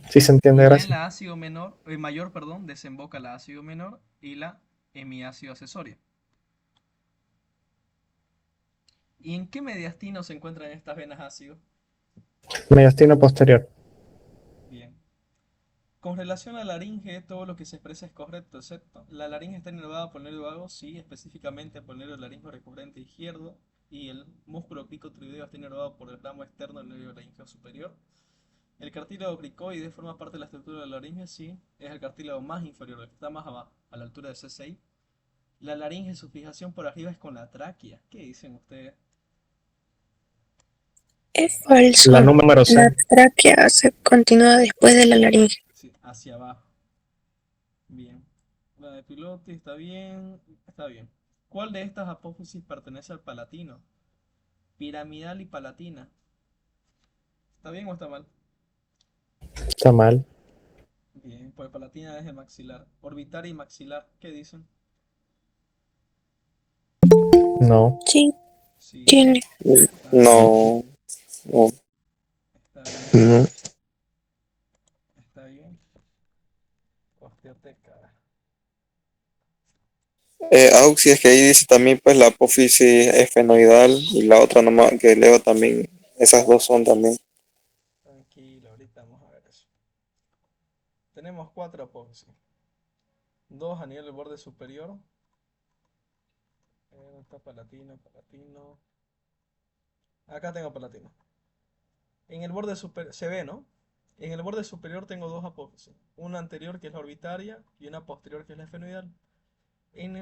Sí se entiende, Y ya en gracias. la ácido mayor, perdón, desemboca la ácido menor y la hemiácido accesoria. ¿Y en qué mediastino se encuentran estas venas ácido? Mediastino posterior. Bien. Con relación a la laringe, todo lo que se expresa es correcto, excepto la laringe está inervada por el nervio vago, sí, específicamente por el nervio laringo recurrente izquierdo, y el músculo cricotiroideo está inervado por el ramo externo del nervio laríngeo superior. El cartílago cricoide forma parte de la estructura de la laringe, sí, es el cartílago más inferior, el que está más abajo, a la altura de C6. La laringe, su fijación por arriba es con la tráquea. ¿Qué dicen ustedes? Es falso. La número C. La tráquea se continúa después de la laringe. Sí, hacia abajo. Bien. La de Pilotti está bien. Está bien. ¿Cuál de estas apófisis pertenece al palatino? Piramidal y palatina. ¿Está bien o está mal? Está mal. Bien, pues palatina es el maxilar. Orbitar y maxilar, ¿qué dicen? No. Sí, Sí, tiene. está bien. No, no. Está bien. No. Está bien. Osteoteca. Auxi, es que ahí dice también pues la apófisis esfenoidal y la otra nomás que leo también, esas dos son también. Tranquilo, ahorita vamos a ver eso. Tenemos 4 apófisis. 2 a nivel del borde superior. Está palatino, palatino. Acá tengo palatino. En el borde superior, se ve, ¿no? En el borde superior tengo 2 apófisis. Una anterior que es la orbitaria y una posterior que es la esfenoidal. En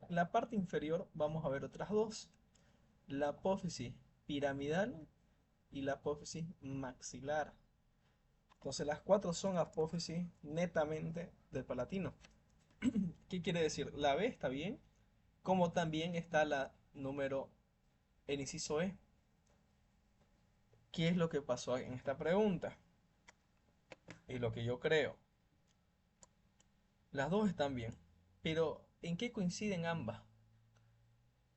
la parte inferior vamos a ver otras 2. La apófisis piramidal y la apófisis maxilar. Entonces las 4 son apófisis netamente del palatino. ¿Qué quiere decir? La B está bien, como también está la número, el inciso E. ¿Qué es lo que pasó en esta pregunta? Y lo que yo creo. Las dos están bien, pero ¿en qué coinciden ambas?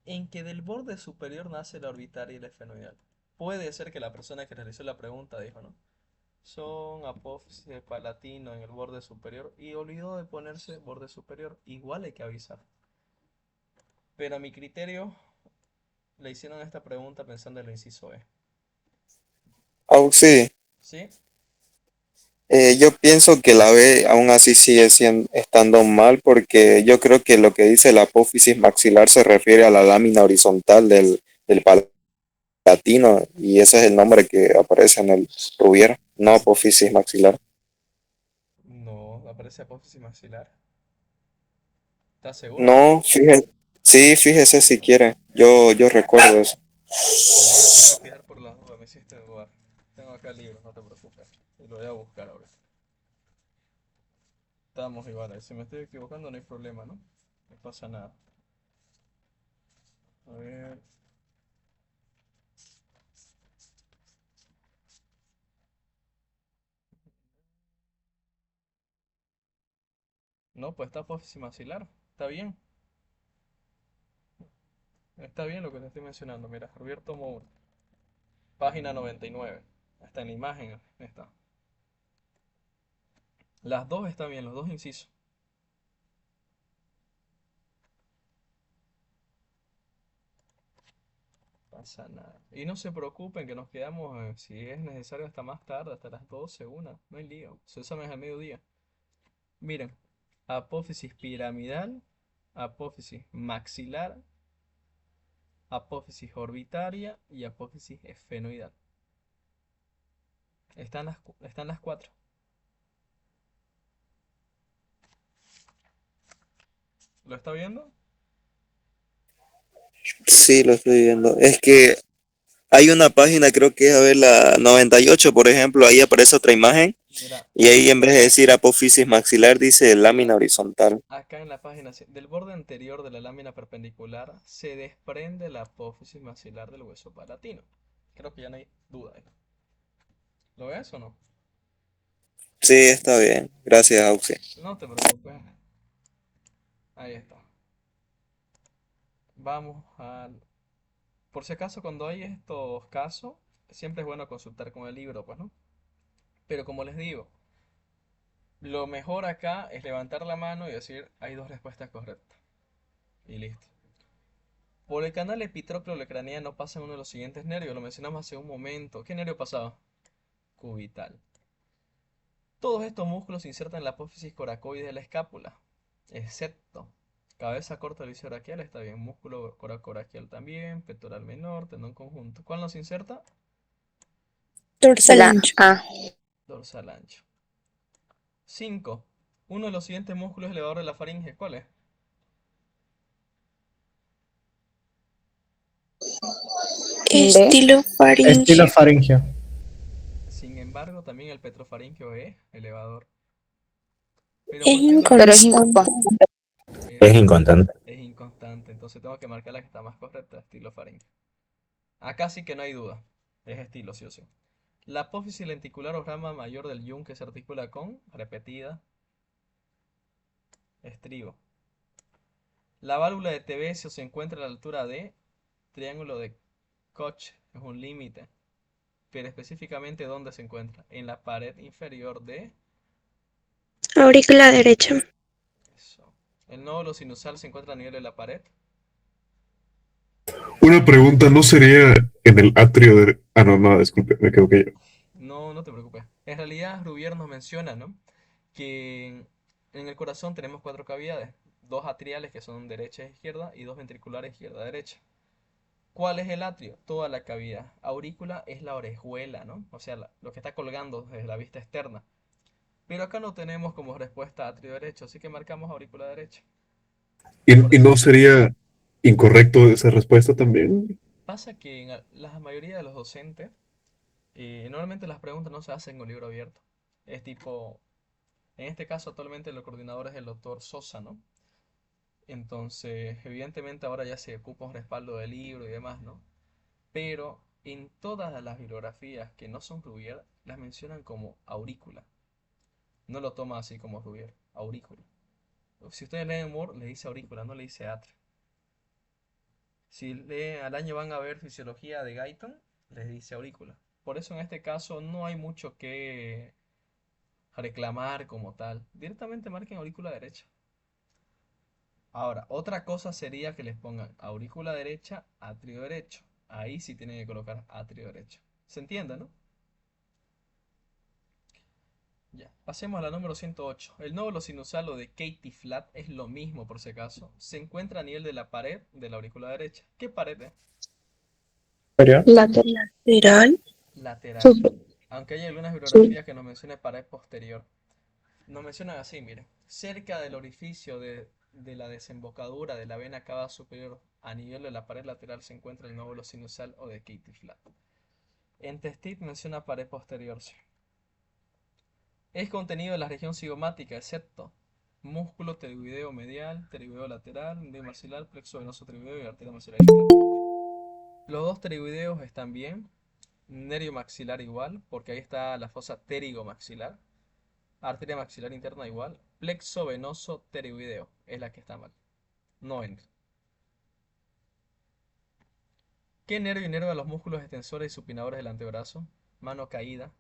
En que del borde superior nace la orbitaria y la esfenoidal. Puede ser que la persona que realizó la pregunta dijo, ¿no? Son apófisis de palatino en el borde superior y olvidó de ponerse borde superior. Igual hay que avisar. Pero a mi criterio, le hicieron esta pregunta pensando en el inciso E. Auxi, ¿Sí? yo pienso que la B aún así sigue estando mal porque yo creo que lo que dice la apófisis maxilar se refiere a la lámina horizontal del palatino y ese es el nombre que aparece en el tuviera, no apófisis maxilar. No, aparece apófisis maxilar. ¿Estás seguro? No, fíjese, sí, fíjese si quiere, yo recuerdo eso. Ya mira, me voy a fijar por las dudas, me hiciste dudar. Tengo acá el libro, no te preocupes. Y lo voy a buscar ahora. Estamos iguales. Si me estoy equivocando no hay problema, ¿no? No pasa nada. A ver. No, pues está apófisis maxilar. Está bien. Está bien lo que te estoy mencionando. Mira, Roberto Moore. Página 99. Está en la imagen. Está. Las dos están bien, los dos incisos. No pasa nada. Y no se preocupen que nos quedamos, si es necesario, hasta más tarde, hasta las 12, una. No hay lío. Su examen es al mediodía. Miren, apófisis piramidal, apófisis maxilar, apófisis orbitaria y apófisis esfenoidal. Están las 4. ¿Lo está viendo? Sí, lo estoy viendo. Es que hay una página, creo que es, a ver, la 98, por ejemplo, ahí aparece otra imagen Mira, y ahí en vez de decir apófisis maxilar dice lámina horizontal. acá en la página, del borde anterior de la lámina perpendicular se desprende la apófisis maxilar del hueso palatino. Creo que ya no hay duda ahí. ¿Lo ves o no? Sí, está bien. Gracias, Auxi. No te preocupes. Ahí está. Vamos a... Por si acaso, cuando hay estos casos, siempre es bueno consultar con el libro, pues, ¿no? Pero como les digo, lo mejor acá es levantar la mano y decir, hay dos respuestas correctas. Y listo. Por el canal epitrócleo craneano pasa uno de los siguientes nervios, lo mencionamos hace un momento. ¿Qué nervio pasaba? Cubital. Todos estos músculos se insertan en la apófisis coracoide de la escápula, excepto Cabeza corta, elipse braquial, está bien. Músculo coracoraquial también. Pectoral menor, tendón conjunto. ¿Cuál nos inserta? Dorsal La ancho. A. Dorsal ancho. 5. Uno de los siguientes músculos elevadores de la faringe, ¿cuál es? D. Estilofaringeo. Estilofaringio. Sin embargo, también el petrofaringeo es elevador. Pero Es ¿por qué Pero es inconstante. Es es, inconstante. es inconstante? Entonces tengo que marcar la que está más correcta, estilofaringeo. Acá sí que no hay duda. Es estilo, sí o sí. La apófisis lenticular o rama mayor del yunque se articula con, repetida, estribo. La válvula de Tevesio se encuentra a la altura de triángulo de Koch, es un límite. Pero específicamente ¿dónde se encuentra? En la pared inferior de Aurícula derecha. eso. El nódulo sinusal se encuentra a nivel de la pared. Una pregunta, ¿no sería en el atrio de... Ah, no, no, disculpe, me equivoqué yo. No, no te preocupes. En realidad, Rubier nos menciona, ¿no? Que en el corazón tenemos cuatro cavidades. Dos atriales que son derecha e izquierda y dos ventriculares izquierda-derecha. ¿Cuál es el atrio? Toda la cavidad. Aurícula es la orejuela, ¿no? O sea, lo que está colgando desde la vista externa. Pero acá no tenemos como respuesta atrio derecho, así que marcamos aurícula derecha. Por Y eso no sería incorrecto esa respuesta también? pasa que en la mayoría de los docentes, normalmente las preguntas no se hacen con libro abierto. Es tipo, en este caso actualmente el coordinador es el doctor Sosa, ¿no? Entonces, evidentemente ahora ya se ocupa un respaldo del libro y demás, ¿no? Pero en todas las bibliografías que no son Rubier, las mencionan como aurícula. No lo toma así como Rubier, aurícula. Si ustedes leen Moore, le dice aurícula, no le dice atrio. Si leen al año van a ver fisiología de Guyton, les dice aurícula. Por eso en este caso no hay mucho que reclamar como tal. Directamente marquen aurícula derecha. Ahora, otra cosa sería que les pongan aurícula derecha, atrio derecho. Ahí sí tienen que colocar atrio derecho. ¿Se entiende, no? Ya, pasemos a la número 108. El nódulo sinusal o de Katie Flat es lo mismo por si acaso. Se encuentra a nivel de la pared de la aurícula derecha. ¿Qué pared es? Superior. Lateral. Lateral. Lateral. Super. Aunque hay algunas Sur. bibliografías que nos mencionan pared posterior. Nos mencionan así, miren. Cerca del orificio de la desembocadura de la vena cava superior a nivel de la pared lateral se encuentra el nódulo sinusal o de Katie Flat. En Testit menciona pared posterior, sí. Es contenido en la región cigomática, excepto músculo pterygoideo medial, pterygoideo lateral, nervio maxilar, plexo venoso pterygoideo y arteria maxilar iliaca. Los dos pterygoideos están bien. Nervio maxilar igual, porque ahí está la fosa pterigomaxilar. Arteria maxilar interna igual. Plexo venoso pterygoideo es la que está mal. No entra. ¿Qué nervio inerva los músculos extensores y supinadores del antebrazo? Mano caída,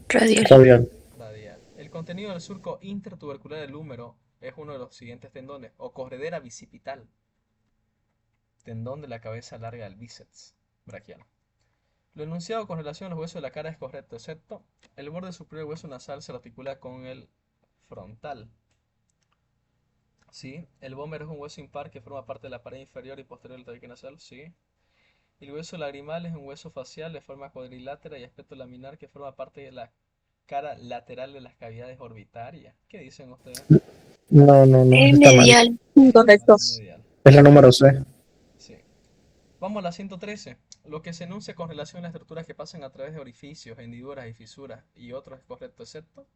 Radial. Radial. radial. El contenido del surco intertubercular del húmero es uno de los siguientes tendones. O corredera bicipital, tendón de la cabeza larga del bíceps braquial. Lo enunciado con relación a los huesos de la cara es correcto, excepto el borde superior del hueso nasal se articula con el frontal. ¿Sí? El vómero es un hueso impar que forma parte de la pared inferior y posterior del tabique nasal. ¿Sí? El hueso lagrimal es un hueso facial de forma cuadrilátera y aspecto laminar que forma parte de la cara lateral de las cavidades orbitarias. ¿Qué dicen ustedes? No, Es está mal. medial. Mal, Incorrecto. es medial. Es la número C. Sí. Vamos a la 113. Lo que se enuncia con relación a las estructuras que pasan a través de orificios, hendiduras y fisuras y otros es correcto, excepto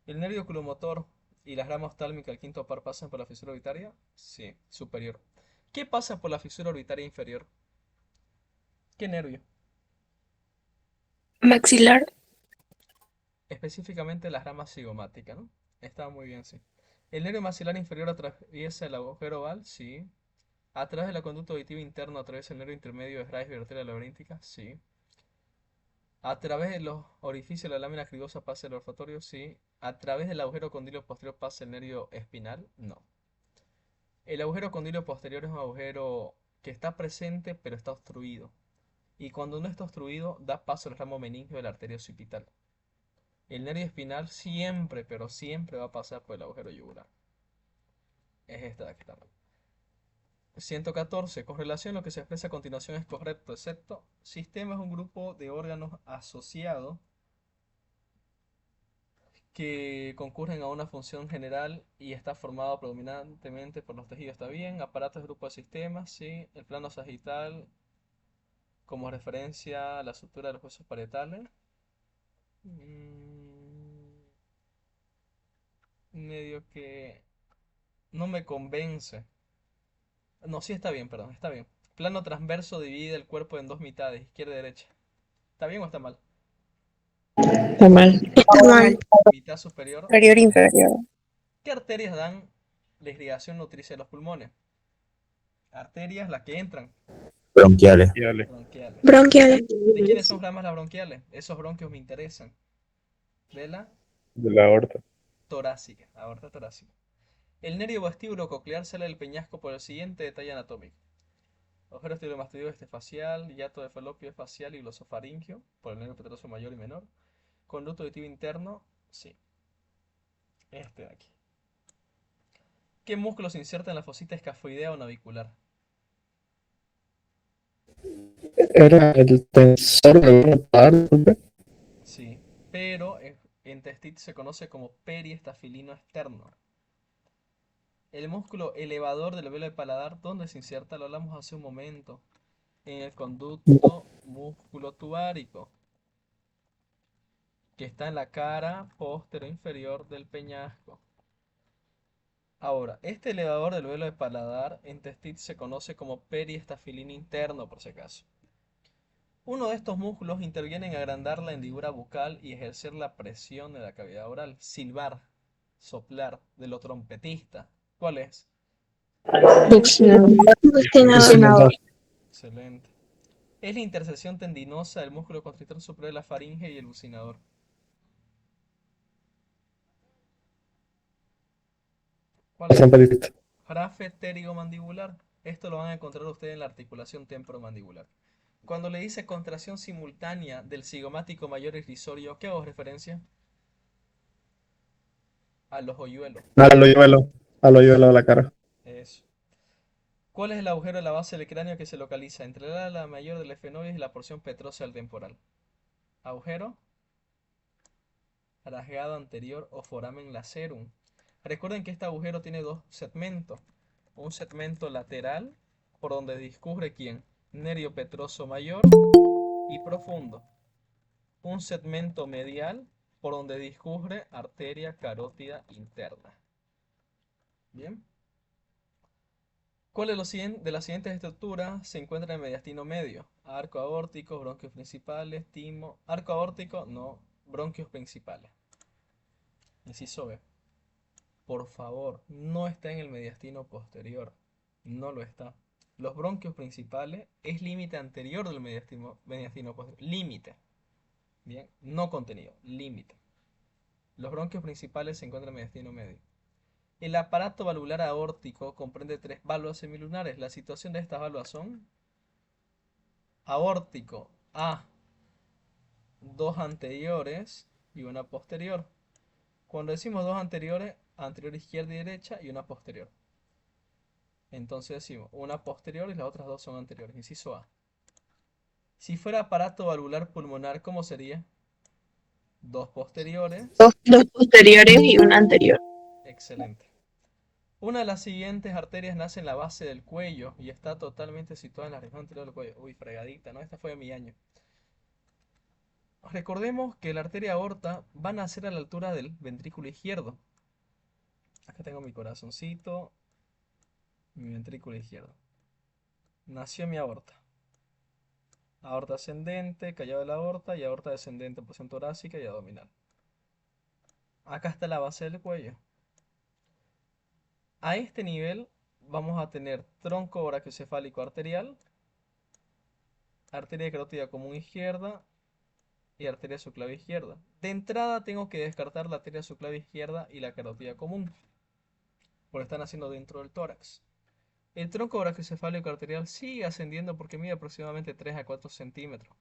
el nervio oculomotor y las ramas oftálmicas del quinto par pasan por la fisura orbitaria. Sí, superior. ¿Qué pasa por la fisura orbitaria inferior? ¿Qué nervio? Maxilar. Específicamente las ramas cigomáticas, ¿no? Está muy bien, sí. ¿El nervio maxilar inferior atraviesa el agujero oval? Sí. ¿A través del conducto auditivo interno atraviesa el nervio intermedio de raíz y arteria laberíntica? Sí. ¿A través de los orificios de la lámina cribosa pasa el olfatorio? Sí. ¿A través del agujero condilo posterior pasa el nervio espinal? No. El agujero condilo posterior es un agujero que está presente pero está obstruido. Y cuando no está obstruido, da paso al ramo meningio de la arteria occipital. El nervio espinal siempre, pero siempre va a pasar por el agujero yugular. Es esta de aquí también. 114. Correlación, lo que se expresa a continuación es correcto, excepto sistema es un grupo de órganos asociados que concurren a una función general y está formado predominantemente por los tejidos. Está bien. Aparatos, grupo de sistemas, sí. El plano sagital como referencia a la estructura de los huesos parietales. Mm, medio que no me convence. No, sí está bien, perdón, está bien. Plano transverso divide el cuerpo en dos mitades, izquierda y derecha. ¿Está bien o está mal? Está mal. Está mal. Mitad superior. Superior, inferior. ¿Qué arterias dan la irrigación nutricia de los pulmones? Arterias, las que entran, Bronquiales. bronquiales. Bronquiales. ¿De quiénes son ramas las bronquiales? Esos bronquios me interesan. De la De la aorta. torácica, aorta torácica. El nervio vestíbulo coclear sale del peñasco por el siguiente detalle anatómico. Agujero estereomastoideo facial, hiato de falopio facial y glosofaringio, por el nervio petroso mayor y menor. Conducto auditivo interno, sí. Este de aquí. ¿Qué músculo se inserta en la fosita escafoidea o navicular? Era el tensor de la. Sí, pero en testín se conoce como periestafilino externo. El músculo elevador del velo de paladar, ¿dónde se inserta? Lo hablamos hace un momento. En el conducto músculo tubárico, que está en la cara posterior inferior del peñasco. Ahora, este elevador del velo de paladar en testín se conoce como periestafilino interno, por si acaso. Uno de estos músculos interviene en agrandar la hendidura bucal y ejercer la presión de la cavidad oral. Silbar, soplar, de lo trompetista. ¿Cuál es? Buxnado. Senador. Excelente. Es la intersección tendinosa del músculo constrictor superior de la faringe y el bucinador. ¿Cuál es? Jarafe pterigomandibular. Esto lo van a encontrar ustedes en la articulación temporomandibular. Cuando le dice contracción simultánea del cigomático mayor irrisorio, ¿qué hago referencia? A los hoyuelos. Al hoyuelo de la cara. Eso. ¿Cuál es el agujero de la base del cráneo que se localiza entre el ala mayor del efenoides y la porción petrosa del temporal? Agujero, rasgado anterior o foramen lacerum. Recuerden que este agujero tiene dos segmentos. Un segmento lateral, por donde discurre ¿quién? Nervio petroso mayor y profundo. Un segmento medial, por donde discurre arteria carótida interna. Bien. ¿Cuál de las siguientes estructuras se encuentra en el mediastino medio? Arco aórtico, bronquios principales, timo. Arco aórtico, no. Bronquios principales. Inciso B. Por favor, no está en el mediastino posterior. No lo está. Los bronquios principales es límite anterior del mediastino posterior. Límite. Bien, no contenido, límite. Los bronquios principales se encuentran en el mediastino medio. El aparato valvular aórtico comprende tres válvulas semilunares. La situación de estas válvulas son aórtico A, dos anteriores y una posterior. Cuando decimos dos anteriores, anterior izquierda y derecha y una posterior. Entonces decimos una posterior y las otras dos son anteriores. Inciso A. Si fuera aparato valvular pulmonar, ¿cómo sería? Dos posteriores. Dos posteriores y una anterior. Excelente. Una de las siguientes arterias nace en la base del cuello y está totalmente situada en la región anterior del cuello. Uy, fregadita, ¿no? Esta fue de mi año. Recordemos que la arteria aorta va a nacer a la altura del ventrículo izquierdo. Acá tengo mi corazoncito, mi ventrículo izquierdo. Nació mi aorta. Aorta ascendente, callado de la aorta y aorta descendente, porción torácica y abdominal. Acá está la base del cuello. A este nivel vamos a tener tronco brachiocefálico arterial, arteria carótida común izquierda y arteria subclavia izquierda. De entrada tengo que descartar la arteria subclavia izquierda y la carótida común, porque están haciendo dentro del tórax. El tronco brachiocefálico arterial sigue ascendiendo porque mide aproximadamente 3 a 4 centímetros.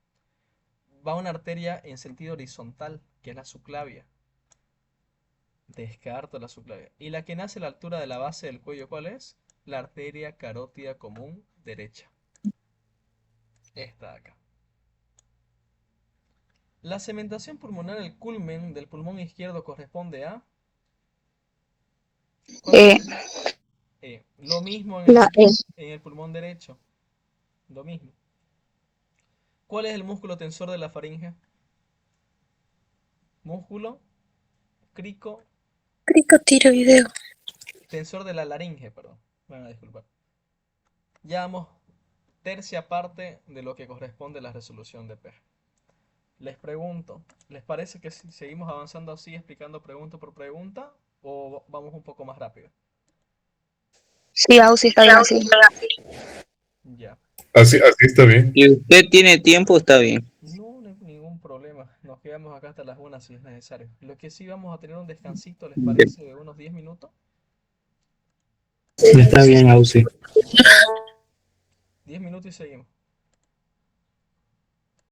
Va una arteria en sentido horizontal, que es la subclavia. Descarto la subclavia. ¿Y la que nace a la altura de la base del cuello, cuál es? La arteria carótida común derecha. Esta de acá. La cementación pulmonar, el culmen del pulmón izquierdo corresponde a... ¿Cuál Eh, es? Lo mismo la E. en el pulmón derecho. Lo mismo. ¿Cuál es el músculo tensor de la faringe? Músculo crico Cricotiroideo. tensor de la laringe, perdón. Me van a disculpar. Ya vamos tercia parte de lo que corresponde a la resolución de P. Les pregunto, ¿les parece que seguimos avanzando así, explicando pregunta por pregunta, o vamos un poco más rápido? Sí, Ausi, está bien así. Ya. Así está bien. Si usted tiene tiempo, está bien. No, ningún problema. Nos quedamos acá hasta las 1 si es necesario. Lo que sí vamos a tener un descansito, ¿les parece? De unos 10 minutos. Está bien, Ausi. Ya. 10 minutos y seguimos.